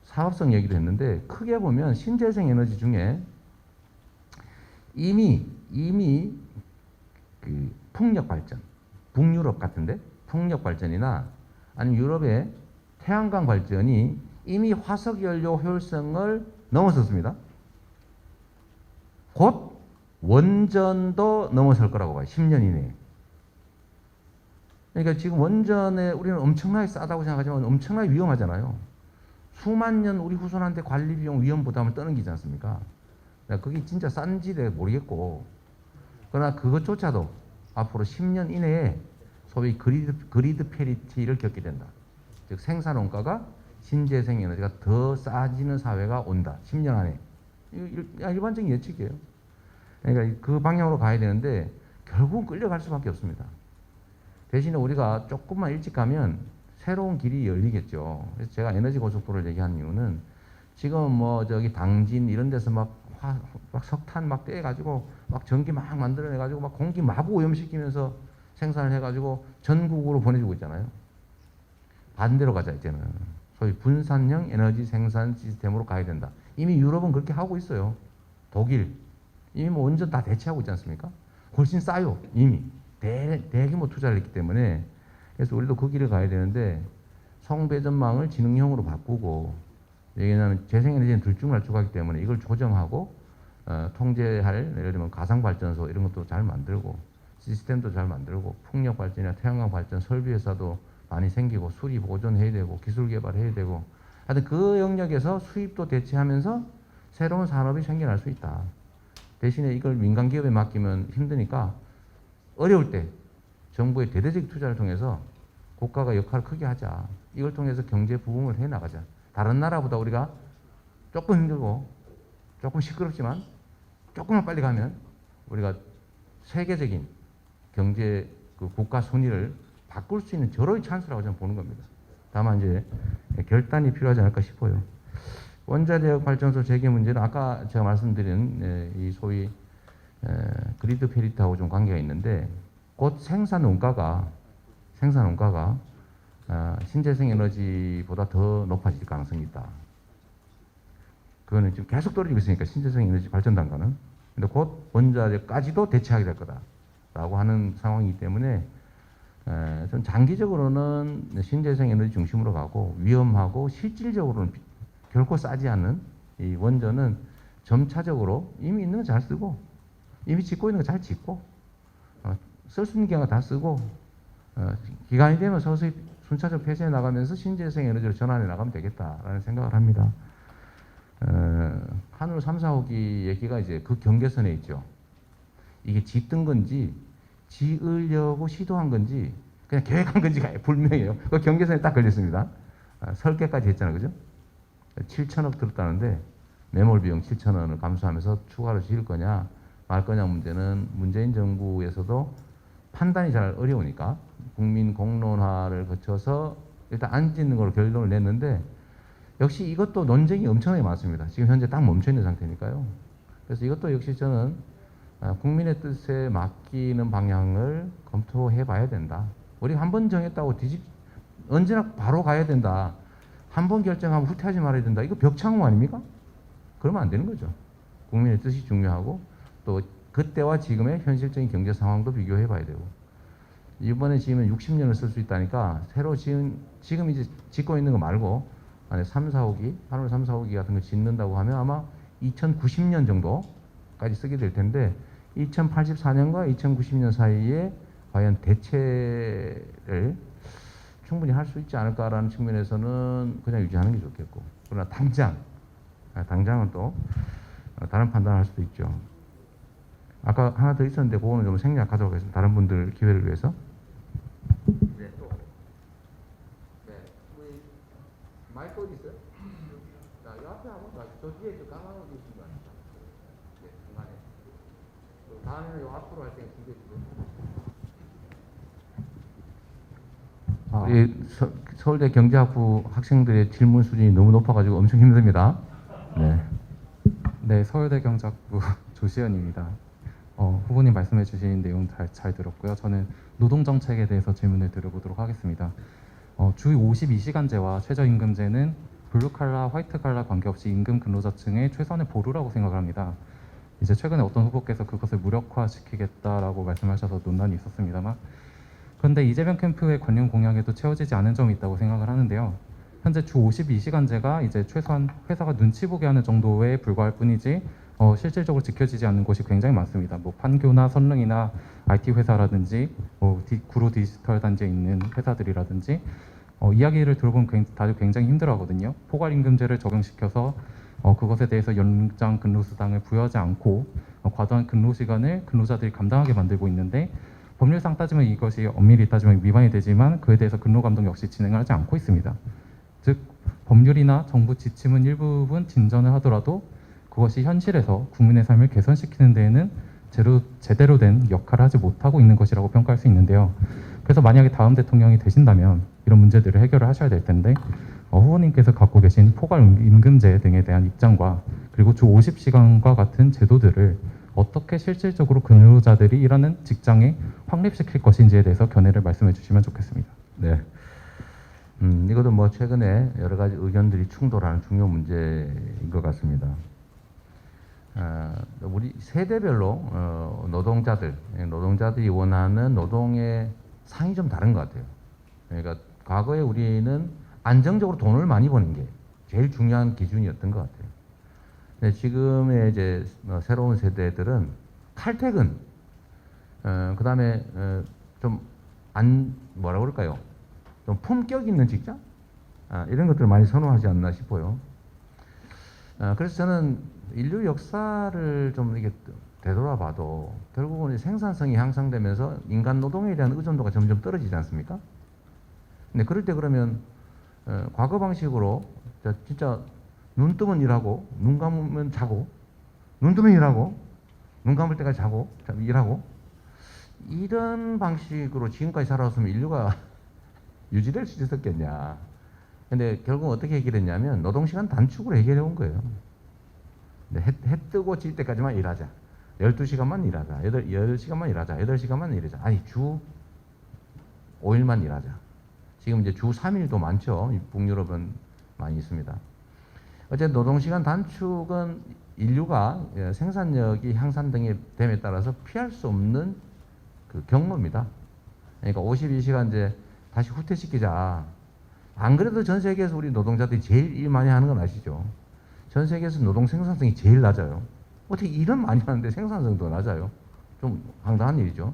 사업성 얘기도 했는데 크게 보면 신재생 에너지 중에 이미 그 풍력 발전, 북유럽 같은데 풍력 발전이나 아니면 유럽의 태양광 발전이 이미 화석 연료 효율성을 넘어섰습니다. 곧 원전도 넘어설 거라고 봐요. 10년 이내에. 그러니까 지금 원전에 우리는 엄청나게 싸다고 생각하지만 엄청나게 위험하잖아요. 수만 년 우리 후손한테 관리 비용 위험 부담을 떠넘기지 않습니까? 그게 진짜 싼지도 모르겠고 그러나 그것조차도 앞으로 10년 이내에 소위 그리드 페리티를 겪게 된다. 즉 생산 원가가 신재생 에너지가 더 싸지는 사회가 온다. 10년 안에. 일반적인 예측이에요. 그러니까 그 방향으로 가야 되는데 결국은 끌려갈 수밖에 없습니다. 대신에 우리가 조금만 일찍 가면 새로운 길이 열리겠죠. 그래서 제가 에너지 고속도로를 얘기한 이유는 지금 뭐 저기 당진 이런 데서 막 석탄 막 떼가지고 막 전기 막 만들어내가지고 막 공기 마구 오염시키면서 생산을 해가지고 전국으로 보내주고 있잖아요. 반대로 가자 이제는. 소위 분산형 에너지 생산 시스템으로 가야 된다. 이미 유럽은 그렇게 하고 있어요. 독일 이미 뭐 원전 다 대체하고 있지 않습니까? 훨씬 싸요 이미. 대규모 투자를 했기 때문에. 그래서 우리도 그 길을 가야 되는데 송배전망을 지능형으로 바꾸고 왜냐하면 재생에너지는 들쭉날쭉하기 때문에 이걸 조정하고 통제할 예를 들면 가상발전소 이런 것도 잘 만들고 시스템도 잘 만들고 풍력발전이나 태양광 발전 설비회사도 많이 생기고 수립 보존해야 되고 기술 개발해야 되고 하여튼 그 영역에서 수입도 대체하면서 새로운 산업이 생겨날 수 있다. 대신에 이걸 민간 기업에 맡기면 힘드니까 어려울 때 정부의 대대적 투자를 통해서 국가가 역할을 크게 하자. 이걸 통해서 경제 부흥을 해 나가자. 다른 나라보다 우리가 조금 힘들고 조금 시끄럽지만 조금만 빨리 가면 우리가 세계적인 경제 그 국가 순위를 바꿀 수 있는 절호의 찬스라고 저는 보는 겁니다. 다만 이제 결단이 필요하지 않을까 싶어요. 원자력 발전소 재개 문제는 아까 제가 말씀드린 이 소위 그리드 페리트하고 좀 관계가 있는데 곧 생산 원가가 신재생 에너지보다 더 높아질 가능성이 있다. 그거는 지금 계속 떨어지고 있으니까 신재생 에너지 발전 단가는. 근데 곧 원자재까지도 대체하게 될 거다라고 하는 상황이기 때문에 좀 장기적으로는 신재생 에너지 중심으로 가고 위험하고 실질적으로는 결코 싸지 않는 이 원전은 점차적으로 이미 있는 거 잘 쓰고 이미 짓고 있는 거 잘 짓고 쓸 수 있는 경우 다 쓰고 기간이 되면 서서히 순차적으로 폐쇄해 나가면서 신재생 에너지로 전환해 나가면 되겠다라는 생각을 합니다. 한울 3, 4호기 얘기가 이제 그 경계선에 있죠. 이게 짓던 건지 지으려고 시도한 건지 그냥 계획한 건지가 불명해요. 그 경계선에 딱 걸렸습니다. 설계까지 했잖아요, 그죠? 7천억 들었다는데 매몰 비용 7천원을 감수하면서 추가로 지을 거냐 말 거냐 문제는 문재인 정부에서도 판단이 잘 어려우니까 국민 공론화를 거쳐서 일단 안 짓는 걸로 결론을 냈는데 역시 이것도 논쟁이 엄청나게 많습니다. 지금 현재 딱 멈춰 있는 상태니까요. 그래서 이것도 역시 저는 국민의 뜻에 맡기는 방향을 검토해 봐야 된다. 우리가 한 번 정했다고 언제나 바로 가야 된다. 한 번 결정하면 후퇴하지 말아야 된다. 이거 벽창호 아닙니까? 그러면 안 되는 거죠. 국민의 뜻이 중요하고 또 그때와 지금의 현실적인 경제 상황도 비교해 봐야 되고 이번에 지으면 60년을 쓸 수 있다니까 새로 지금 이제 짓고 있는 거 말고 안에 3, 4호기, 한울 3, 4호기 같은 거 짓는다고 하면 아마 2090년 정도까지 쓰게 될 텐데 2084년과 2090년 사이에 과연 대체를 충분히 할 수 있지 않을까라는 측면에서는 그냥 유지하는 게 좋겠고 그러나 당장은 또 다른 판단을 할 수도 있죠. 아까 하나 더 있었는데 그거는 좀 생략하도록 하겠습니다. 다른 분들 기회를 위해서. 네, 또. 네, 우리 마이크 어디 있어요? 자, 이 앞에 한번 저 뒤에 저 까만 옷 입으신 거 아닙니까? 네, 중간에. 다음에는 요 앞으로 할 때 준비해 주세요. 우리 서울대 경제학부 학생들의 질문 수준이 너무 높아가지고 엄청 힘듭니다. 네. 네, 서울대 경제학부 조시현입니다. 후보님 말씀해 주신 내용 잘 들었고요. 저는 노동정책에 대해서 질문을 드려보도록 하겠습니다. 주 52시간제와 최저임금제는 블루칼라, 화이트칼라 관계없이 임금 근로자층의 최선의 보루라고 생각을 합니다. 이제 최근에 어떤 후보께서 그것을 무력화시키겠다라고 말씀하셔서 논란이 있었습니다만 그런데 이재명 캠프의 관련 공약에도 채워지지 않은 점이 있다고 생각을 하는데요. 현재 주 52시간제가 이제 최소한 회사가 눈치 보게 하는 정도에 불과할 뿐이지 실질적으로 지켜지지 않는 곳이 굉장히 많습니다. 뭐 판교나 선릉이나 IT 회사라든지 구로 디지털 단지에 있는 회사들이라든지 이야기를 들어보면 다들 굉장히 힘들어하거든요. 포괄임금제를 적용시켜서 그것에 대해서 연장 근로수당을 부여하지 않고 과도한 근로시간을 근로자들이 감당하게 만들고 있는데 법률상 따지면 이것이 엄밀히 따지면 위반이 되지만 그에 대해서 근로감독 역시 진행을 하지 않고 있습니다. 즉 법률이나 정부 지침은 일부분 진전을 하더라도 그것이 현실에서 국민의 삶을 개선시키는 데에는 제대로 된 역할을 하지 못하고 있는 것이라고 평가할 수 있는데요. 그래서 만약에 다음 대통령이 되신다면 이런 문제들을 해결을 하셔야 될 텐데 후보님께서 갖고 계신 포괄임금제 등에 대한 입장과 그리고 주 50시간과 같은 제도들을 어떻게 실질적으로 근로자들이 일하는 직장에 확립시킬 것인지에 대해서 견해를 말씀해 주시면 좋겠습니다. 네. 이것도 뭐 최근에 여러 가지 의견들이 충돌하는 중요 문제인 것 같습니다. 우리 세대별로 노동자들이 원하는 노동의 상이 좀 다른 것 같아요. 그러니까 과거에 우리는 안정적으로 돈을 많이 버는 게 제일 중요한 기준이었던 것 같아요. 근데 지금의 이제 새로운 세대들은 칼퇴근, 그다음에 좀 뭐라 그럴까요? 좀 품격 있는 직장? 이런 것들을 많이 선호하지 않나 싶어요. 그래서 저는 인류 역사를 좀 이렇게 되돌아봐도 결국은 생산성이 향상되면서 인간 노동에 대한 의존도가 점점 떨어지지 않습니까? 근데 그럴 때 그러면 과거 방식으로 진짜 눈 뜨면 일하고 눈 감으면 자고 눈 뜨면 일하고 눈 감을 때까지 자고 일하고 이런 방식으로 지금까지 살아왔으면 인류가 유지될 수 있었겠냐. 근데 결국 어떻게 해결했냐면 노동시간 단축으로 해결해 온 거예요. 해 뜨고 질 때까지만 일하자. 12시간만 일하자. 10시간만 일하자. 8시간만 일하자. 아니, 주 5일만 일하자. 지금 이제 주 3일도 많죠. 북유럽은 많이 있습니다. 어쨌든 노동시간 단축은 인류가 생산력이 향상됨에 따라서 피할 수 없는 그 경로입니다. 그러니까 52시간제 다시 후퇴시키자. 안 그래도 전 세계에서 우리 노동자들이 제일 일 많이 하는 건 아시죠? 전 세계에서 노동 생산성이 제일 낮아요. 어떻게 일은 많이 하는데 생산성도 낮아요? 좀 황당한 일이죠.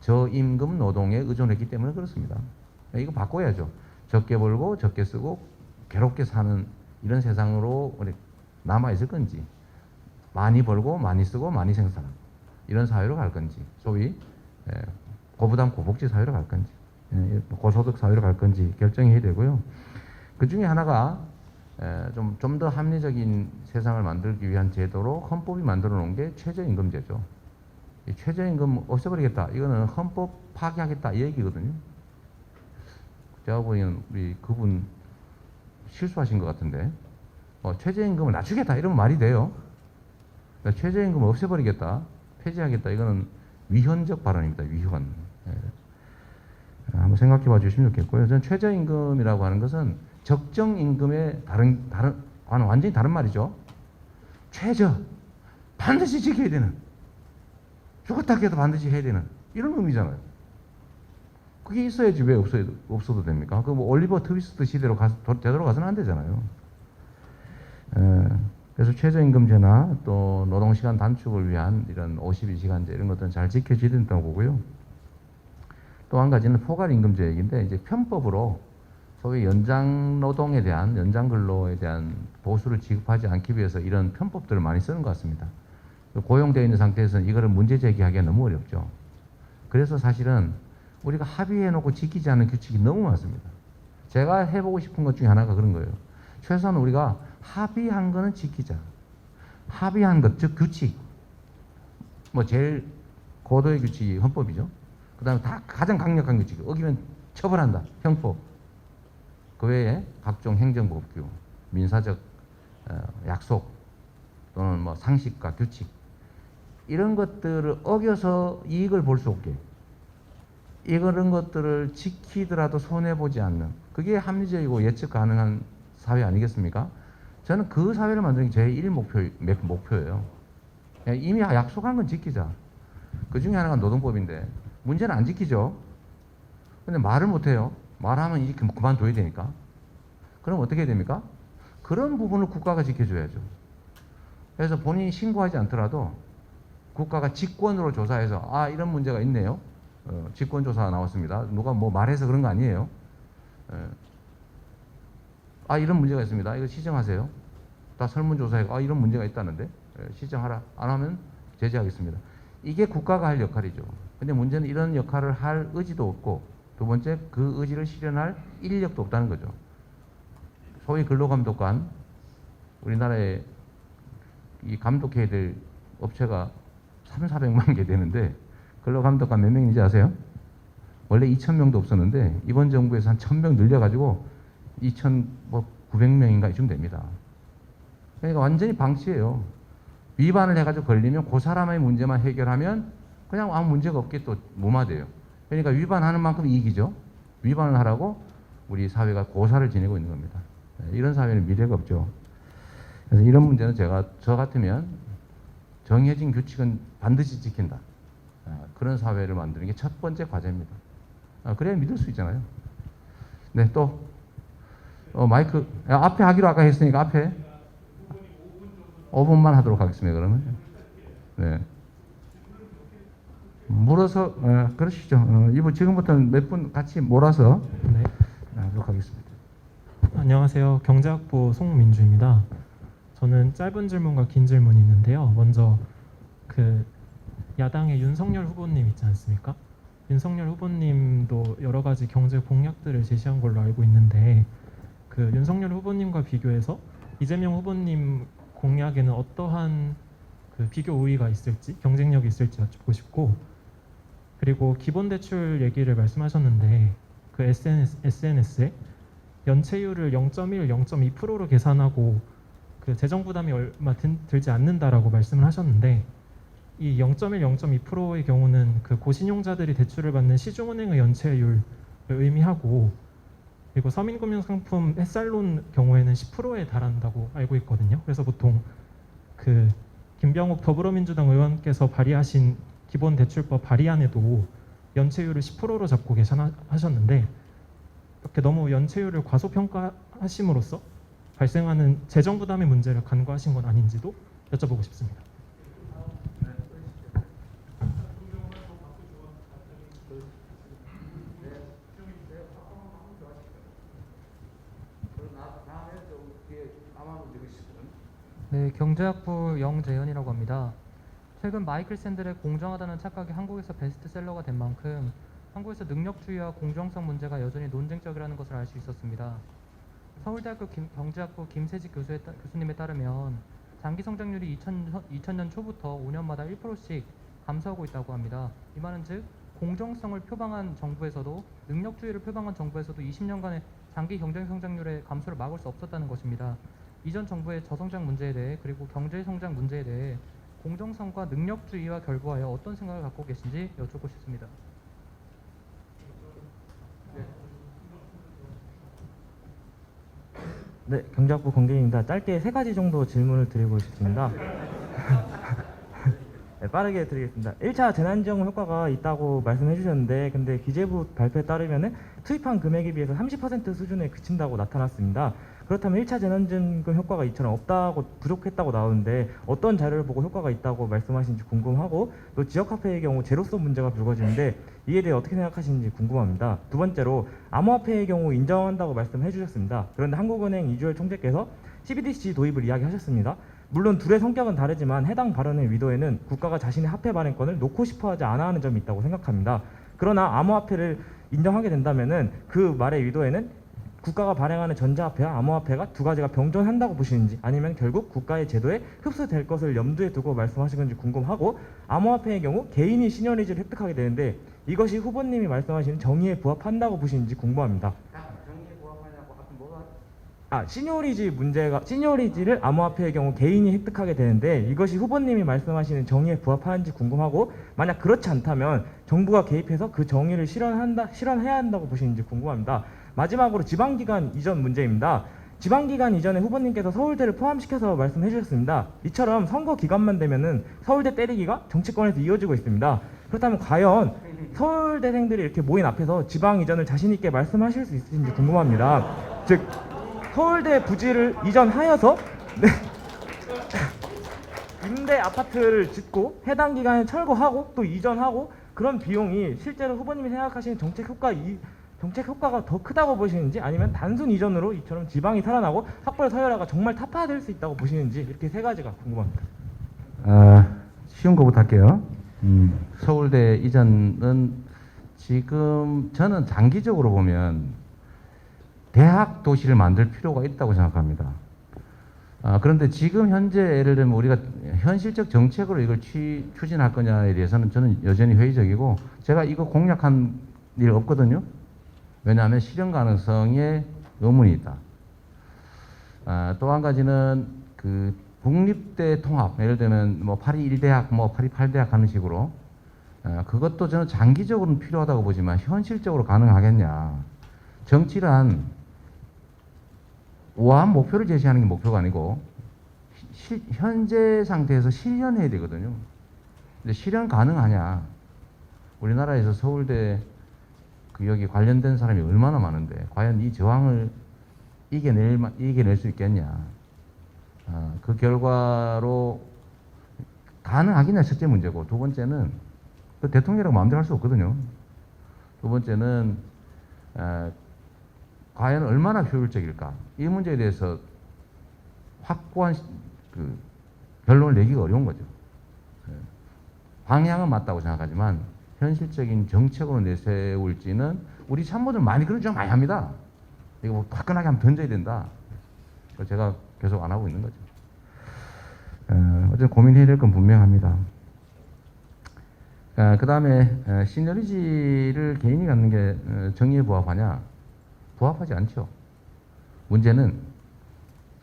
저임금 노동에 의존했기 때문에 그렇습니다. 이거 바꿔야죠. 적게 벌고 적게 쓰고 괴롭게 사는 이런 세상으로 우리 남아있을 건지, 많이 벌고 많이 쓰고 많이 생산하고 이런 사회로 갈 건지, 소위 고부담 고복지 사회로 갈 건지, 고소득 사회로 갈 건지 결정해야 되고요. 그 중에 하나가 좀 더 합리적인 세상을 만들기 위한 제도로 헌법이 만들어 놓은 게 최저임금제죠. 이 최저임금 없애버리겠다. 이거는 헌법 파기하겠다 이 얘기거든요. 제가 보기에는 우리 그분 실수하신 것 같은데, 최저임금을 낮추겠다 이러면 말이 돼요. 그러니까 최저임금을 없애버리겠다, 폐지하겠다, 이거는 위헌적 발언입니다. 위헌. 한번 생각해 봐 주시면 좋겠고요. 저는 최저임금이라고 하는 것은 적정임금의 완전히 다른 말이죠. 최저, 반드시 지켜야 되는, 죽었다 깨도 반드시 해야 되는 이런 의미잖아요. 그게 있어야지 왜 없어도 됩니까? 그 뭐 올리버 트위스트 시대로 되도록 가서는 안 되잖아요. 그래서 최저임금제나 또 노동시간 단축을 위한 이런 52시간제 이런 것들은 잘 지켜져야 된다고 보고요. 또 한 가지는 포괄임금제 얘기인데, 이제 편법으로 소위 연장 노동에 대한, 연장 근로에 대한 보수를 지급하지 않기 위해서 이런 편법들을 많이 쓰는 것 같습니다. 고용되어 있는 상태에서는 이거를 문제 제기하기가 너무 어렵죠. 그래서 사실은 우리가 합의해놓고 지키지 않는 규칙이 너무 많습니다. 제가 해보고 싶은 것 중에 하나가 그런 거예요. 최소한 우리가 합의한 거는 지키자. 합의한 것, 즉 규칙. 뭐 제일 고도의 규칙이 헌법이죠. 그 다음에 다 가장 강력한 규칙. 어기면 처벌한다. 형법. 그 외에 각종 행정법규, 민사적 약속 또는 뭐 상식과 규칙, 이런 것들을 어겨서 이익을 볼 수 없게, 이런 것들을 지키더라도 손해보지 않는, 그게 합리적이고 예측 가능한 사회 아니겠습니까? 저는 그 사회를 만드는 게 제 1목표예요. 이미 약속한 건 지키자. 그 중에 하나가 노동법인데 문제는 안 지키죠. 근데 말을 못해요. 말하면 이렇게 그만둬야 되니까. 그럼 어떻게 해야 됩니까? 그런 부분을 국가가 지켜줘야죠. 그래서 본인이 신고하지 않더라도 국가가 직권으로 조사해서, 아, 이런 문제가 있네요. 직권조사가 나왔습니다. 누가 뭐 말해서 그런 거 아니에요. 아, 이런 문제가 있습니다. 이거 시정하세요. 다 설문조사해, 아, 이런 문제가 있다는데 시정하라. 안 하면 제재하겠습니다. 이게 국가가 할 역할이죠. 근데 문제는 이런 역할을 할 의지도 없고, 두 번째, 그 의지를 실현할 인력도 없다는 거죠. 소위 근로감독관, 우리나라에 이 감독해야 될 업체가 3,400만 개 되는데 근로감독관 몇 명인지 아세요? 원래 2,000명도 없었는데 이번 정부에서 한 1,000명 늘려가지고 2,900명인가 이쯤 됩니다. 그러니까 완전히 방치예요. 위반을 해가지고 걸리면 그 사람의 문제만 해결하면 그냥 아무 문제가 없게 또 무마돼요. 그러니까 위반하는 만큼 이익이죠. 위반을 하라고 우리 사회가 고사를 지내고 있는 겁니다. 이런 사회는 미래가 없죠. 그래서 이런 문제는 저 같으면 정해진 규칙은 반드시 지킨다. 그런 사회를 만드는 게 첫 번째 과제입니다. 그래야 믿을 수 있잖아요. 네, 또 마이크 앞에 하기로 아까 했으니까 앞에 5분만 하도록 하겠습니다. 그러면 네. 물어서 그러시죠. 이분 지금부터는 몇 분 같이 몰아서 네. 하도록 하겠습니다. 안녕하세요. 경제학부 송민주입니다. 저는 짧은 질문과 긴 질문이 있는데요. 먼저 그 야당의 윤석열 후보님 있지 않습니까? 윤석열 후보님도 여러 가지 경제 공약들을 제시한 걸로 알고 있는데, 그 윤석열 후보님과 비교해서 이재명 후보님 공약에는 어떠한 그 비교 우위가 있을지, 경쟁력이 있을지 여쭙고 싶고, 그리고 기본 대출 얘기를 말씀하셨는데 그 SNS에 연체율을 0.1, 0.2%로 계산하고 그 재정 부담이 얼마 들지 않는다라고 말씀을 하셨는데, 이 0.1, 0.2%의 경우는 그 고신용자들이 대출을 받는 시중은행의 연체율을 의미하고, 그리고 서민금융상품 햇살론 경우에는 10%에 달한다고 알고 있거든요. 그래서 보통 그 김병욱 더불어민주당 의원께서 발의하신 기본대출법 발의안에도 연체율을 10%로 잡고 계산하셨는데, 이렇게 너무 연체율을 과소평가하심으로써 발생하는 재정 부담의 문제를 간과하신 건 아닌지도 여쭤보고 싶습니다. 네, 경제학부 영재현이라고 합니다. 최근 마이클 샌델의 공정하다는 착각이 한국에서 베스트셀러가 된 만큼 한국에서 능력주의와 공정성 문제가 여전히 논쟁적이라는 것을 알 수 있었습니다. 서울대학교 경제학부 김세직 교수님에 따르면 장기 성장률이 2000년 초부터 5년마다 1%씩 감소하고 있다고 합니다. 이 말은 즉 공정성을 표방한 정부에서도 능력주의를 표방한 정부에서도 20년간의 장기 경제 성장률의 감소를 막을 수 없었다는 것입니다. 이전 정부의 저성장 문제에 대해 그리고 경제 성장 문제에 대해 공정성과 능력주의와 결부하여 어떤 생각을 갖고 계신지 여쭙고 싶습니다. 네, 경제학부 권계입니다. 짧게 3가지 정도 질문을 드리고 싶습니다. 네, 빠르게 드리겠습니다. 1차 재난지원금 효과가 있다고 말씀해 주셨는데, 근데 기재부 발표에 따르면 투입한 금액에 비해서 30% 수준에 그친다고 나타났습니다. 그렇다면 1차 재난지원금 효과가 이처럼 없다고, 부족했다고 나오는데 어떤 자료를 보고 효과가 있다고 말씀하시는지 궁금하고, 또 지역화폐의 경우 제로성 문제가 불거지는데 이에 대해 어떻게 생각하시는지 궁금합니다. 두 번째로 암호화폐의 경우 인정한다고 말씀해 주셨습니다. 그런데 한국은행 이주열 총재께서 CBDC 도입을 이야기하셨습니다. 물론 둘의 성격은 다르지만 해당 발언의 의도에는 국가가 자신의 화폐 발행권을 놓고 싶어하지 않아 하는 점이 있다고 생각합니다. 그러나 암호화폐를 인정하게 된다면은 그 말의 의도에는 국가가 발행하는 전자화폐와 암호화폐가 두 가지가 병존한다고 보시는지, 아니면 결국 국가의 제도에 흡수될 것을 염두에 두고 말씀하신 건지 궁금하고, 암호화폐의 경우 개인이 시니어리즈를 획득하게 되는데 이것이 후보님이 말씀하시는 정의에 부합한다고 보시는지 궁금합니다. 시니어리즈를 암호화폐의 경우 개인이 획득하게 되는데 이것이 후보님이 말씀하시는 정의에 부합하는지 궁금하고, 만약 그렇지 않다면 정부가 개입해서 그 정의를 실현해야 한다고 보시는지 궁금합니다. 마지막으로 지방기관 이전 문제입니다. 지방기관 이전에 후보님께서 서울대를 포함시켜서 말씀해 주셨습니다. 이처럼 선거 기간만 되면은 서울대 때리기가 정치권에서 이어지고 있습니다. 그렇다면 과연 서울대생들이 이렇게 모인 앞에서 지방 이전을 자신 있게 말씀하실 수 있으신지 궁금합니다. 즉 서울대 부지를 이전하여서 임대 아파트를 짓고 해당 기간에 철거하고 또 이전하고, 그런 비용이 실제로 후보님이 생각하시는 정책 효과가 더 크다고 보시는지, 아니면 단순 이전으로 이처럼 지방이 살아나고 삭발 서열화가 정말 타파될 수 있다고 보시는지, 이렇게 3가지가 궁금합니다. 쉬운 거부터 할게요. 서울대 이전은 지금 저는 장기적으로 보면 대학 도시를 만들 필요가 있다고 생각합니다. 그런데 지금 현재 예를 들면 우리가 현실적 정책으로 이걸 추진할 거냐에 대해서는 저는 여전히 회의적이고, 제가 이거 공약한 일 없거든요. 왜냐하면 실현 가능성에 의문이 있다. 또 한 가지는 그 국립대 통합, 예를 들면 뭐 파리 1대학, 뭐 파리 8대학 하는 식으로, 그것도 저는 장기적으로는 필요하다고 보지만 현실적으로 가능하겠냐. 정치란 우아한 목표를 제시하는 게 목표가 아니고 현재 상태에서 실현해야 되거든요. 근데 실현 가능하냐? 우리나라에서 서울대 여기 관련된 사람이 얼마나 많은데 과연 이 저항을 이겨낼 수 있겠냐? 그 결과로 가능하겠냐, 첫째 문제고, 두 번째는 그 대통령이라고 마음대로 할 수 없거든요. 두 번째는 과연 얼마나 효율적일까? 이 문제에 대해서 확고한 그 결론을 내기가 어려운 거죠. 방향은 맞다고 생각하지만 현실적인 정책으로 내세울지는 우리 참모들 많이 그런 주장 많이 합니다. 이거 뭐 화끈하게 한번 던져야 된다. 그래서 제가 계속 안 하고 있는 거죠. 어쨌든 고민해야 될 건 분명합니다. 그 다음에 시너리지를 개인이 갖는 게 정의에 부합하냐? 부합하지 않죠. 문제는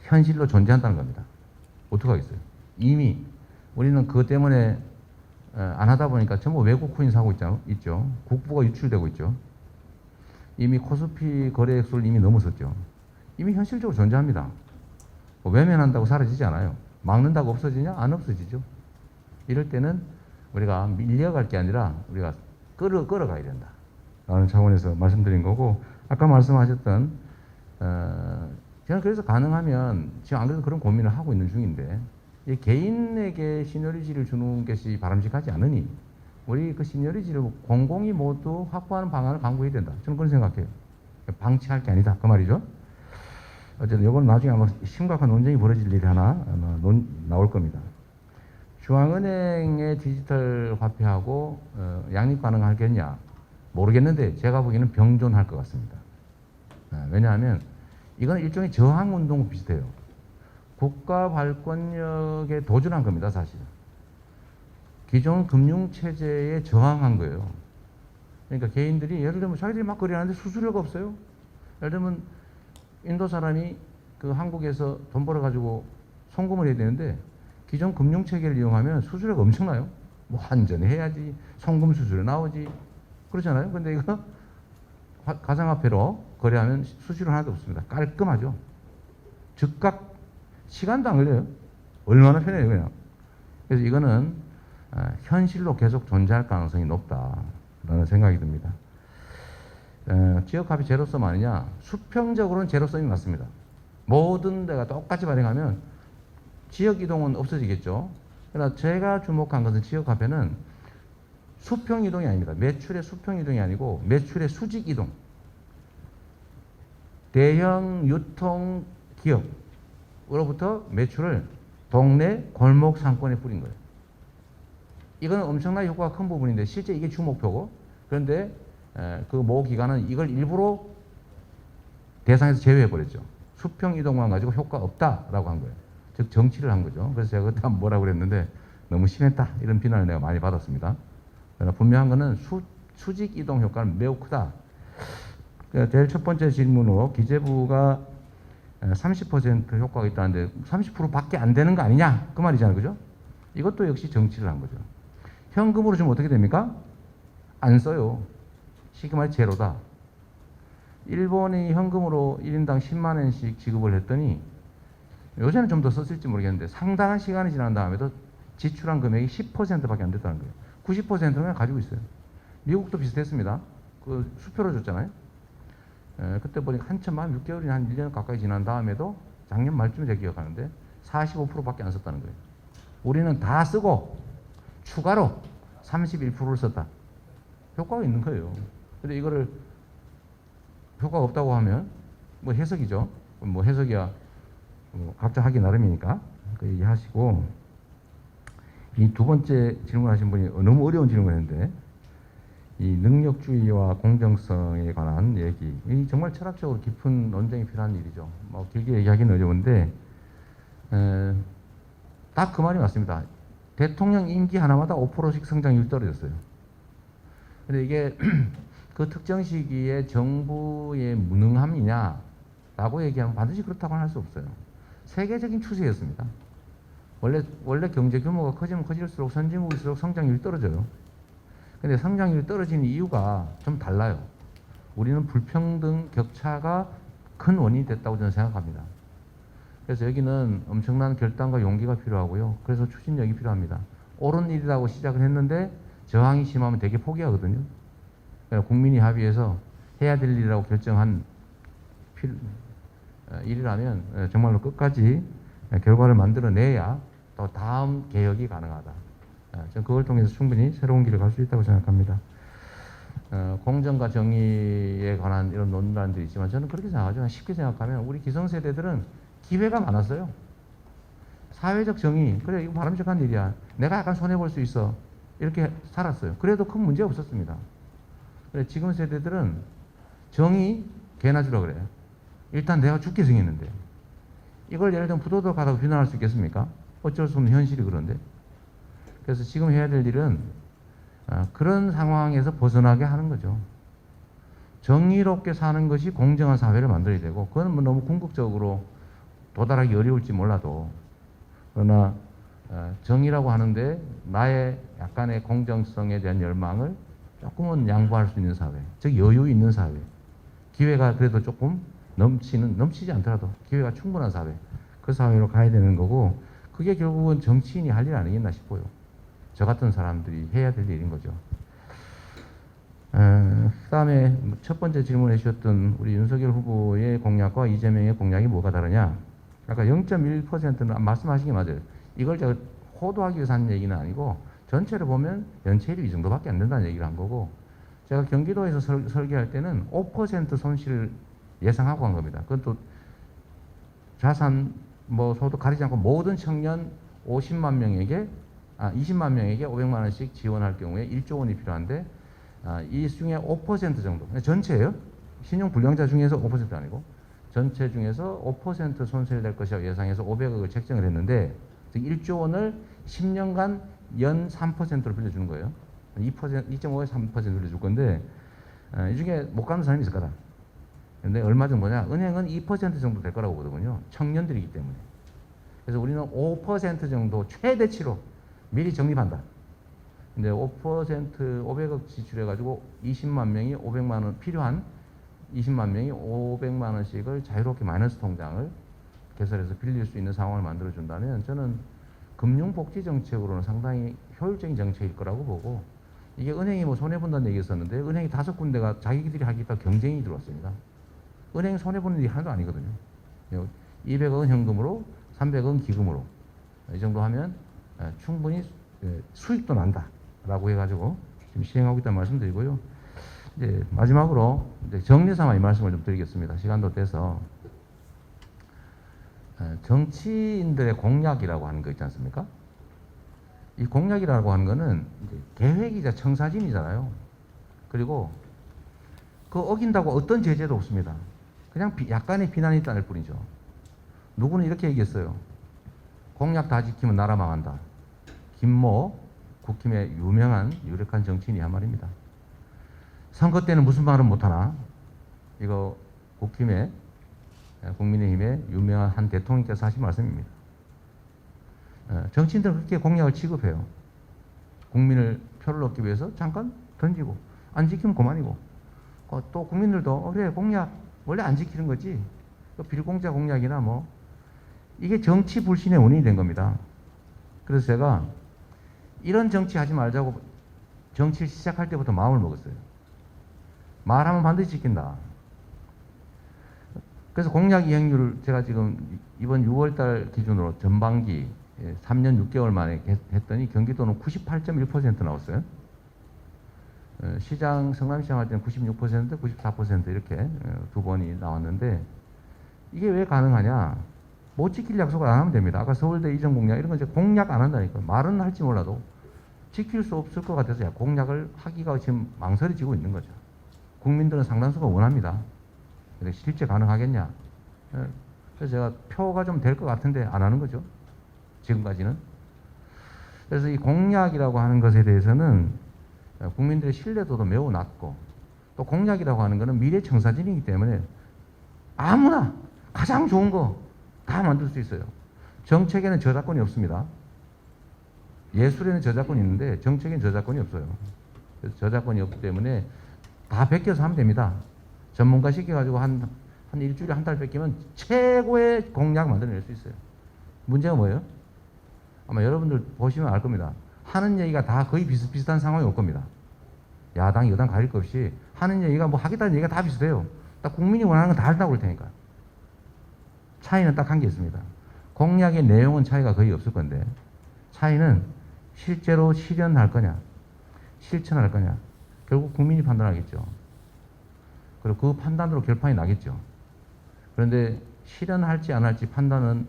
현실로 존재한다는 겁니다. 어떻게 하겠어요? 이미 우리는 그것 때문에 안 하다 보니까 전부 외국 코인 사고 있죠. 국부가 유출되고 있죠. 이미 코스피 거래액수를 이미 넘어섰죠. 이미 현실적으로 존재합니다. 뭐 외면한다고 사라지지 않아요. 막는다고 없어지냐? 안 없어지죠. 이럴 때는 우리가 밀려갈 게 아니라 우리가 끌어가야 된다 라는 차원에서 말씀드린 거고, 아까 말씀하셨던 저는 그래서 가능하면 지금 안 그래도 그런 고민을 하고 있는 중인데, 이 개인에게 시너리지를 주는 것이 바람직하지 않으니 우리 그 시너리지를 공공이 모두 확보하는 방안을 강구해야 된다. 저는 그런 생각해요. 방치할 게 아니다 그 말이죠. 어쨌든 이건 나중에 아마 심각한 논쟁이 벌어질 일이 하나 아마 나올 겁니다. 중앙은행의 디지털 화폐하고 양립 가능하겠냐 모르겠는데 제가 보기에는 병존할 것 같습니다. 왜냐하면 이건 일종의 저항 운동 비슷해요. 국가 발권력에 도전한 겁니다, 사실. 기존 금융 체제에 저항한 거예요. 그러니까 개인들이 예를 들면 자기들이 막 거래하는데 수수료가 없어요. 예를 들면 인도 사람이 그 한국에서 돈 벌어가지고 송금을 해야 되는데 기존 금융 체계를 이용하면 수수료가 엄청나요. 뭐 환전해야지, 송금 수수료 나오지, 그렇잖아요. 근데 이거 가상화폐로 거래하면 수수료 하나도 없습니다. 깔끔하죠. 즉각 시간도 안 걸려요. 얼마나 편해요, 그냥. 그래서 이거는 현실로 계속 존재할 가능성이 높다라는 생각이 듭니다. 지역화폐 제로섬 아니냐? 수평적으로는 제로섬이 맞습니다. 모든 데가 똑같이 발행하면 지역 이동은 없어지겠죠. 그러나 제가 주목한 것은 지역화폐는 수평 이동이 아닙니다. 매출의 수평 이동이 아니고 매출의 수직 이동. 대형 유통 기업으로부터 매출을 동네 골목 상권에 뿌린 거예요. 이건 엄청나게 효과가 큰 부분인데 실제 이게 주 목표고, 그런데 그 모 기관은 이걸 일부러 대상에서 제외해버렸죠. 수평 이동만 가지고 효과 없다라고 한 거예요. 즉 정치를 한 거죠. 그래서 제가 그때 뭐라고 그랬는데 너무 심했다 이런 비난을 내가 많이 받았습니다. 그러나 분명한 것은 수직 이동 효과는 매우 크다. 제일 첫 번째 질문으로 기재부가 30% 효과가 있다는데 30%밖에 안 되는 거 아니냐 그 말이잖아요, 그죠? 이것도 역시 정치를 한 거죠. 현금으로 주면 어떻게 됩니까? 안 써요. 쉽게 말해 제로다. 일본이 현금으로 1인당 10만 원씩 지급을 했더니 요새는 좀 더 썼을지 모르겠는데 상당한 시간이 지난 다음에도 지출한 금액이 10%밖에 안 됐다는 거예요. 90%는 그냥 가지고 있어요. 미국도 비슷했습니다. 그 수표로 줬잖아요. 그때 보니까 한참 한 6개월이나 한 1년 가까이 지난 다음에도 작년 말쯤에 제가 기억하는데 45%밖에 안 썼다는 거예요. 우리는 다 쓰고 추가로 31%를 썼다. 효과가 있는 거예요. 근데 이거를 효과가 없다고 하면 뭐 해석이죠. 뭐 해석이야 뭐 각자 하기 나름이니까 그 얘기 하시고, 이 두 번째 질문하신 분이 너무 어려운 질문했는데 이 능력주의와 공정성에 관한 얘기, 이 정말 철학적으로 깊은 논쟁이 필요한 일이죠. 뭐 길게 얘기하기는 어려운데 딱 그 말이 맞습니다. 대통령 임기 하나마다 5%씩 성장률이 떨어졌어요. 근데 이게 그 특정 시기에 정부의 무능함이냐라고 얘기하면 반드시 그렇다고는 할 수 없어요. 세계적인 추세였습니다. 원래 경제 규모가 커지면 커질수록 선진국일수록 성장률이 떨어져요. 근데 성장률이 떨어지는 이유가 좀 달라요. 우리는 불평등, 격차가 큰 원인이 됐다고 저는 생각합니다. 그래서 여기는 엄청난 결단과 용기가 필요하고요. 그래서 추진력이 필요합니다. 옳은 일이라고 시작을 했는데 저항이 심하면 되게 포기하거든요. 국민이 합의해서 해야 될 일이라고 결정한 일이라면 정말로 끝까지 결과를 만들어내야 또 다음 개혁이 가능하다. 저는 그걸 통해서 충분히 새로운 길을 갈 수 있다고 생각합니다. 공정과 정의에 관한 이런 논란들이 있지만 저는 그렇게 생각하죠. 쉽게 생각하면 우리 기성세대들은 기회가 많았어요. 사회적 정의, 그래 이거 바람직한 일이야. 내가 약간 손해볼 수 있어. 이렇게 살았어요. 그래도 큰 문제 없었습니다. 그래 지금 세대들은 정의 개나 주라 그래요. 일단 내가 죽게 생겼는데 이걸 예를 들면 부도덕하다고 비난할 수 있겠습니까? 어쩔 수 없는 현실이 그런데. 그래서 지금 해야 될 일은 그런 상황에서 벗어나게 하는 거죠. 정의롭게 사는 것이 공정한 사회를 만들어야 되고, 그건 뭐 너무 궁극적으로 도달하기 어려울지 몰라도, 그러나 정의라고 하는데 나의 약간의 공정성에 대한 열망을 조금은 양보할 수 있는 사회, 즉 여유 있는 사회, 기회가 그래도 조금 넘치지 않더라도 기회가 충분한 사회, 그 사회로 가야 되는 거고, 그게 결국은 정치인이 할 일 아니겠나 싶어요. 저 같은 사람들이 해야 될 일인 거죠. 그다음에 첫 번째 질문해 주셨던 우리 윤석열 후보의 공약과 이재명의 공약이 뭐가 다르냐? 아까 0.1%는 말씀하신 게 맞아요. 이걸 제가 호도하기 위해서 하는 얘기는 아니고 전체를 보면 연체율이 이 정도밖에 안 된다는 얘기를 한 거고, 제가 경기도에서 설계할 때는 5% 손실을 예상하고 한 겁니다. 그건 또 자산 소득 가리지 않고 모든 청년 20만 명에게 500만 원씩 지원할 경우에 1조 원이 필요한데, 이 중에 5% 정도, 전체예요. 신용 불량자 중에서 5% 아니고 전체 중에서 5% 손실이 될 것이라고 예상해서 500억을 책정을 했는데, 즉 1조 원을 10년간 연 3%로 빌려주는 거예요. 2.5에 3% 빌려줄 건데, 이 중에 못 가는 사람이 있을 거다. 근데 얼마 정도냐? 은행은 2% 정도 될 거라고 보거든요. 청년들이기 때문에. 그래서 우리는 5% 정도 최대치로 미리 적립한다. 근데 5% 500억 지출해가지고 20만 명이 500만 원 필요한 20만 명이 500만 원씩을 자유롭게 마이너스 통장을 개설해서 빌릴 수 있는 상황을 만들어 준다면, 저는 금융복지 정책으로는 상당히 효율적인 정책일 거라고 보고, 이게 은행이 손해 본다는 얘기 있었는데, 은행이 5군데가 자기들이 하겠다 경쟁이 들어왔습니다. 은행 손해 보는 일이 하나도 아니거든요. 200억은 현금으로, 300억은 기금으로, 이 정도 하면 충분히 수익도 난다라고 해가지고 지금 시행하고 있다는 말씀드리고요. 이제 마지막으로 이제 정리삼아 이 말씀을 좀 드리겠습니다. 시간도 돼서. 정치인들의 공약이라고 하는 거 있지 않습니까? 이 공약이라고 하는 거는 이제 계획이자 청사진이잖아요. 그리고 그 어긴다고 어떤 제재도 없습니다. 그냥 약간의 비난이 있다는 뿐이죠. 누구는 이렇게 얘기했어요. 공약 다 지키면 나라 망한다. 김모, 국힘의 유명한 유력한 정치인이 한 말입니다. 선거 때는 무슨 말은 못하나, 이거 국힘의 국민의힘의 유명한 한 대통령께서 하신 말씀입니다. 정치인들은 그렇게 공약을 취급해요. 국민을 표를 얻기 위해서 잠깐 던지고 안 지키면 그만이고, 또 국민들도 그래 공약 원래 안 지키는 거지, 빌공짜 공약이나 이게 정치 불신의 원인이 된 겁니다. 그래서 제가 이런 정치 하지 말자고 정치를 시작할 때부터 마음을 먹었어요. 말하면 반드시 지킨다. 그래서 공약 이행률을 제가 지금 이번 6월달 기준으로 전반기 3년 6개월 만에 했더니 경기도는 98.1% 나왔어요. 성남시장 할 때는 96%, 94% 이렇게 두 번이 나왔는데, 이게 왜 가능하냐? 못 지킬 약속을 안 하면 됩니다. 아까 서울대 이전 공약 이런 거 이제 공약 안 한다니까. 말은 할지 몰라도 지킬 수 없을 것 같아서 공약을 하기가 지금 망설여지고 있는 거죠. 국민들은 상당수가 원합니다. 근데 실제 가능하겠냐? 그래서 제가 표가 좀 될 것 같은데 안 하는 거죠. 지금까지는. 그래서 이 공약이라고 하는 것에 대해서는 국민들의 신뢰도도 매우 낮고, 또 공약이라고 하는 것은 미래 청사진이기 때문에 아무나 가장 좋은 거 다 만들 수 있어요. 정책에는 저작권이 없습니다. 예술에는 저작권이 있는데 정책에는 저작권이 없어요. 그래서 저작권이 없기 때문에 다 베껴서 하면 됩니다. 전문가 시켜가지고 한 일주일에 한 달 뺏기면 최고의 공약 만들어낼 수 있어요. 문제가 뭐예요? 아마 여러분들 보시면 알 겁니다. 하는 얘기가 다 거의 비슷비슷한 상황이 올 겁니다. 야당, 여당 가릴 것 없이 하는 얘기가 하겠다는 얘기가 다 비슷해요. 딱 국민이 원하는 건 다 한다고 그럴 테니까. 차이는 딱 한 게 있습니다. 공약의 내용은 차이가 거의 없을 건데, 차이는 실제로 실현할 거냐, 실천할 거냐, 결국 국민이 판단하겠죠. 그리고 그 판단으로 결판이 나겠죠. 그런데 실현할지 안 할지 판단은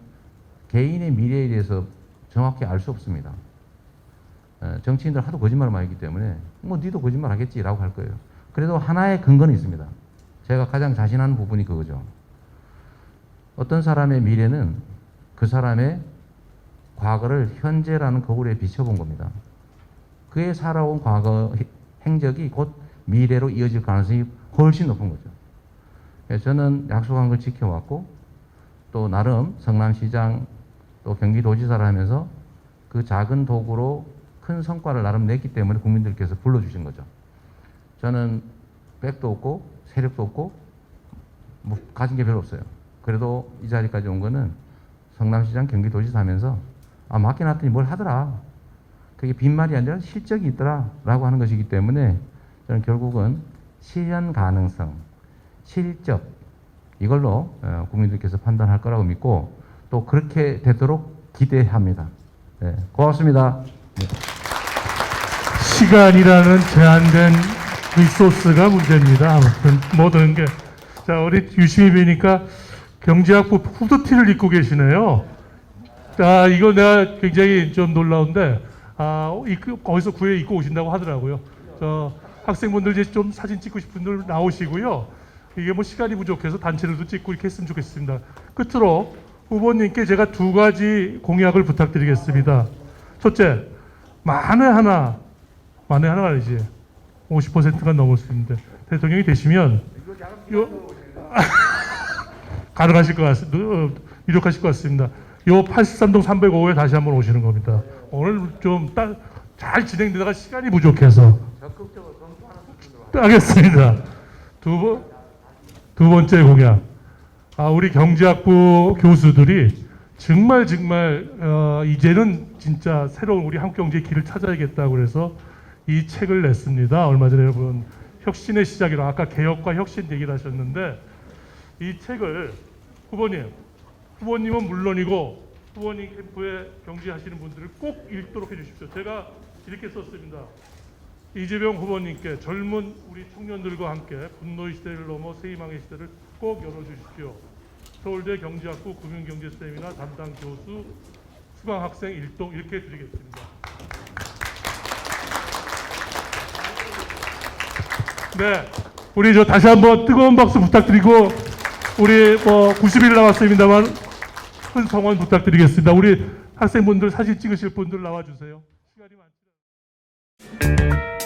개인의 미래에 대해서 정확히 알 수 없습니다. 정치인들 하도 거짓말을 많이 했기 때문에 니도 거짓말 하겠지라고 할 거예요. 그래도 하나의 근거는 있습니다. 제가 가장 자신하는 부분이 그거죠. 어떤 사람의 미래는 그 사람의 과거를 현재라는 거울에 비춰본 겁니다. 그의 살아온 과거 행적이 곧 미래로 이어질 가능성이 훨씬 높은 거죠. 그래서 저는 약속한 걸 지켜왔고, 또 나름 성남시장 또 경기도지사를 하면서 그 작은 도구로 큰 성과를 나름 냈기 때문에 국민들께서 불러주신 거죠. 저는 백도 없고 세력도 없고 뭐 가진 게 별로 없어요. 그래도 이 자리까지 온 거는 성남시장 경기도지사 하면서 맡겨놨더니 뭘 하더라. 그게 빈말이 아니라 실적이 있더라라고 하는 것이기 때문에 저는 결국은 실현 가능성, 실적 이걸로 국민들께서 판단할 거라고 믿고 또 그렇게 되도록 기대합니다. 네, 고맙습니다. 네. 시간이라는 제한된 리소스가 문제입니다. 아무튼 모든 게. 자, 우리 유심히 보니까 경제학부 후드티를 입고 계시네요. 자, 이거 내가 굉장히 좀 놀라운데, 거기서 구해 입고 오신다고 하더라고요. 저 학생분들 이제 좀 사진 찍고 싶은 분들 나오시고요. 이게 뭐 시간이 부족해서 단체로도 찍고 이렇게 했으면 좋겠습니다. 끝으로 후보님께 제가 두 가지 공약을 부탁드리겠습니다. 첫째, 만에 하나 말이지. 50%가 넘을 수 있는데 대통령이 되시면 가능하실 것 같습니다. 유력하실 것 같습니다. 요 83동 305에 다시 한번 오시는 겁니다. 오늘 좀 잘 진행되다가 시간이 부족해서 알겠습니다. 두 번째 공약. 우리 경제학부 교수들이 정말 이제는 진짜 새로운 우리 한국경제의 길을 찾아야겠다고 그래서 이 책을 냈습니다. 얼마 전에 여러분 혁신의 시작이라 아까 개혁과 혁신 얘기를 하셨는데 이 책을 후보님은 물론이고 후보님 캠프에 경제하시는 분들을 꼭 읽도록 해주십시오. 제가 이렇게 썼습니다. 이재명 후보님께 젊은 우리 청년들과 함께 분노의 시대를 넘어 새 희망의 시대를 꼭 열어주십시오. 서울대 경제학부 금융경제세미나 담당 교수 수강학생 1동 이렇게 드리겠습니다. 네, 우리 다시 한번 뜨거운 박수 부탁드리고 우리 90일 남았습니다만 큰 성원 부탁드리겠습니다. 우리 학생분들 사진 찍으실 분들 나와주세요. 시간이 많지 않습니다.